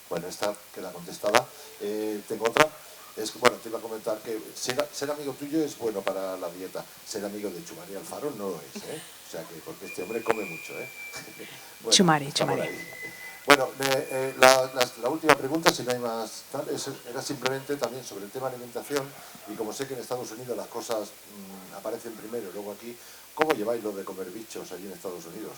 Bueno, esta queda contestada. Tengo otra. Bueno, te iba a comentar que ser amigo tuyo es bueno para la dieta. Ser amigo de Chumari Alfaro no lo es, ¿eh? O sea que, porque este hombre come mucho, ¿eh? Bueno, Chumari. Bueno, la última pregunta, si no hay más tal, era simplemente también sobre el tema alimentación, y como sé que en Estados Unidos las cosas aparecen primero y luego aquí, ¿cómo lleváis lo de comer bichos allí en Estados Unidos?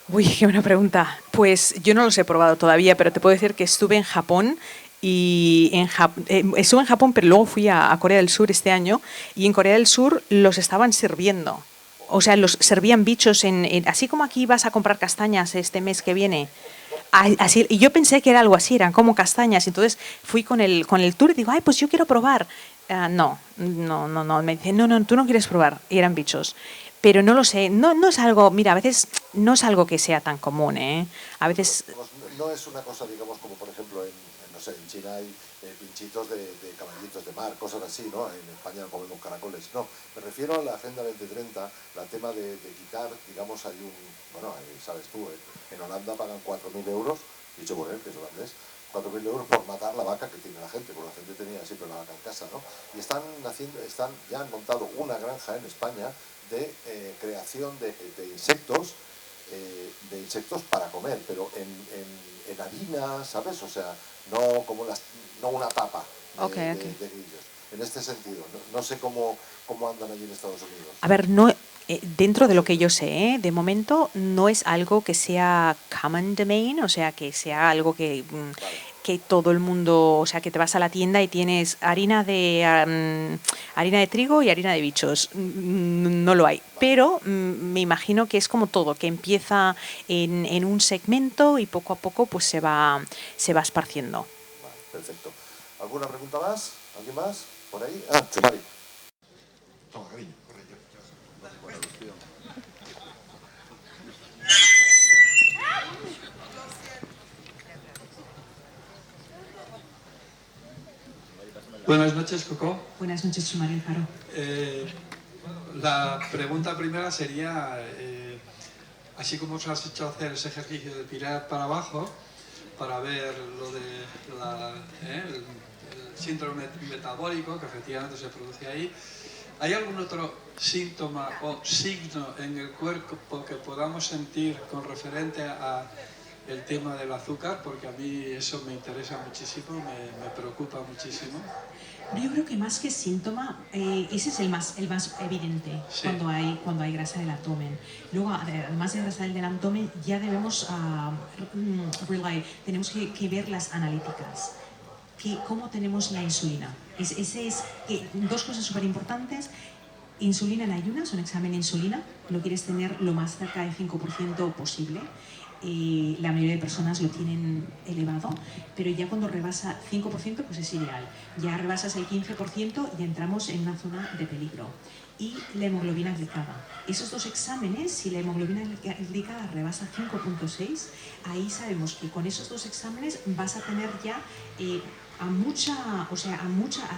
Uy, qué buena pregunta. Pues yo no los he probado todavía, pero te puedo decir que estuve en Japón y estuve en Japón, pero luego fui a Corea del Sur este año y en Corea del Sur los estaban sirviendo. O sea, los servían bichos así como aquí vas a comprar castañas este mes que viene. Así, y yo pensé que era algo así, eran como castañas. Entonces fui con el tour y digo, ay, pues yo quiero probar. No. Me dice, no, tú no quieres probar. Y eran bichos. Pero no lo sé, no es algo, mira, a veces no es algo que sea tan común, ¿eh? A veces... No es una cosa, digamos, como por ejemplo no sé, en China hay pinchitos de caballitos de mar, cosas así, ¿no? En España comemos caracoles. No, me refiero a la Agenda 2030, la tema de quitar, digamos, bueno, sabes tú, en Holanda pagan 4.000 euros, dicho por él, que es holandés, 4.000 euros por matar la vaca que tiene la gente, porque la gente tenía siempre la vaca en casa, ¿no? Y ya han montado una granja en España de creación de insectos, para comer, pero en harina, ¿sabes? O sea, no una tapa de grillos. En este sentido, no sé cómo andan allí en Estados Unidos. A ver, dentro de lo que yo sé, de momento no es algo que sea common domain, o sea, que sea algo que todo el mundo, o sea, que te vas a la tienda y tienes harina de trigo y harina de bichos. No lo hay. Pero me imagino que es como todo, que empieza en un segmento y poco a poco pues se va esparciendo. Vale, perfecto. ¿Alguna pregunta más? ¿Alguien más? ¿Por ahí? Chumari. Toma, cariño, corre yo. Buenas noches, Coco. Buenas noches, Chumari Alfaro. La pregunta primera sería, así como os has hecho hacer ese ejercicio de tirar para abajo, para ver lo de el síndrome metabólico que efectivamente se produce ahí, ¿hay algún otro síntoma o signo en el cuerpo que podamos sentir con referente a el tema del azúcar? Porque a mí eso me interesa muchísimo, me preocupa muchísimo. Yo creo que más que síntoma, ese es el más evidente, sí, cuando hay grasa del abdomen. Luego, además de grasa del abdomen, ya debemos tenemos que ver las analíticas. ¿Cómo tenemos la insulina? Dos cosas súper importantes. Insulina en ayunas, un examen de insulina, lo quieres tener lo más cerca del 5% posible. La mayoría de personas lo tienen elevado, pero ya cuando rebasa 5% pues es ideal. Ya rebasas el 15% y entramos en una zona de peligro. Y la hemoglobina glicada. Esos dos exámenes, si la hemoglobina glicada rebasa 5.6, ahí sabemos que con esos dos exámenes vas a tener ya a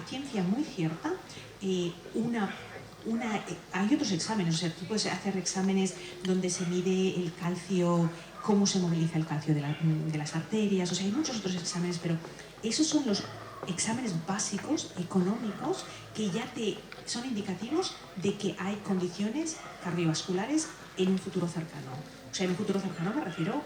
ciencia muy cierta hay otros exámenes, o sea, tú puedes hacer exámenes donde se mide el calcio, cómo se moviliza el calcio de las arterias, o sea, hay muchos otros exámenes, pero esos son los exámenes básicos, económicos, que ya son indicativos de que hay condiciones cardiovasculares en un futuro cercano. O sea, en un futuro cercano me refiero,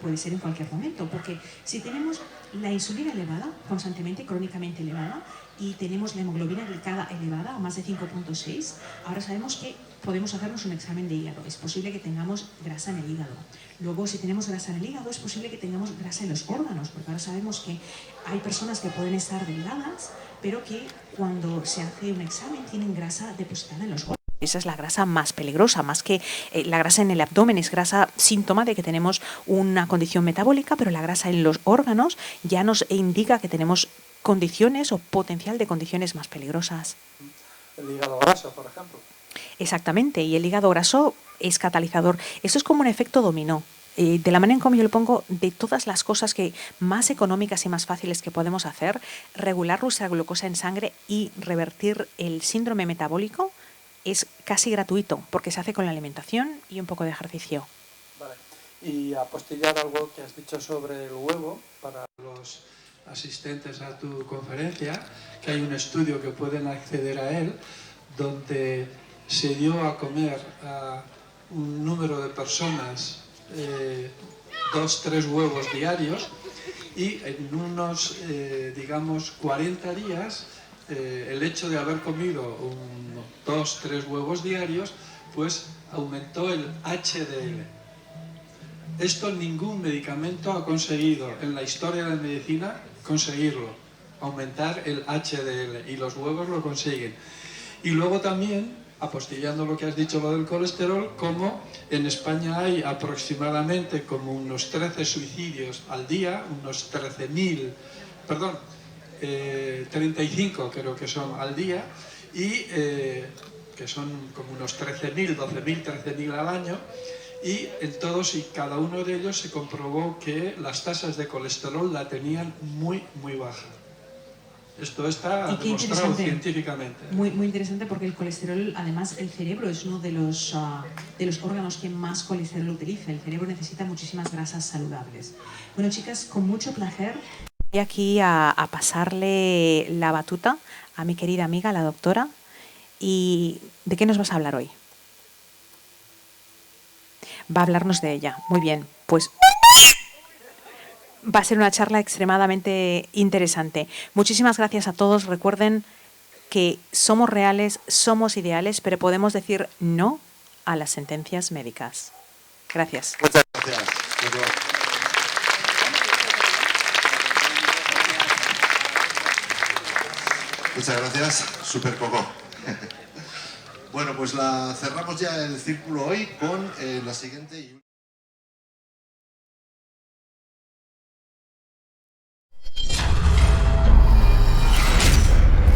puede ser en cualquier momento, porque si tenemos la insulina elevada, constantemente, crónicamente elevada, y tenemos la hemoglobina glicada elevada a más de 5.6, ahora sabemos que podemos hacernos un examen de hígado. Es posible que tengamos grasa en el hígado. Luego, si tenemos grasa en el hígado, es posible que tengamos grasa en los órganos, porque ahora sabemos que hay personas que pueden estar delgadas, pero que cuando se hace un examen tienen grasa depositada en los órganos. Esa es la grasa más peligrosa, más que la grasa en el abdomen, es grasa síntoma de que tenemos una condición metabólica, pero la grasa en los órganos ya nos indica que tenemos condiciones o potencial de condiciones más peligrosas. El hígado graso, por ejemplo. Exactamente, y el hígado graso es catalizador. Esto es como un efecto dominó. de la manera en como yo lo pongo, de todas las cosas que más económicas y más fáciles que podemos hacer, regular nuestra glucosa en sangre y revertir el síndrome metabólico es casi gratuito, porque se hace con la alimentación y un poco de ejercicio. Vale. Y apostillar algo que has dicho sobre el huevo para los asistentes a tu conferencia, que hay un estudio que pueden acceder a él, donde se dio a comer a un número de personas 2-3 huevos diarios, y en unos, digamos, 40 días, el hecho de haber comido 2-3 huevos diarios, pues aumentó el HDL. Esto ningún medicamento ha conseguido en la historia de la medicina conseguirlo, aumentar el HDL, y los huevos lo consiguen. Y luego también, apostillando lo que has dicho, lo del colesterol, como en España hay aproximadamente como unos 13 suicidios al día, unos 35 creo que son al día, y que son como unos 13.000, 12.000, 13.000 al año, y en todos y cada uno de ellos se comprobó que las tasas de colesterol la tenían muy, muy baja. Esto está demostrado científicamente. Muy, muy interesante, porque el colesterol, además, el cerebro es uno de los órganos que más colesterol utiliza. El cerebro necesita muchísimas grasas saludables. Bueno, chicas, con mucho placer voy aquí a pasarle la batuta a mi querida amiga, la doctora. ¿Y de qué nos vas a hablar hoy? Va a hablarnos de ella. Muy bien, pues va a ser una charla extremadamente interesante. Muchísimas gracias a todos. Recuerden que somos reales, somos ideales, pero podemos decir no a las sentencias médicas. Gracias. Muchas gracias. Muchas gracias, Super Coco. Bueno, pues cerramos ya el círculo hoy con la siguiente.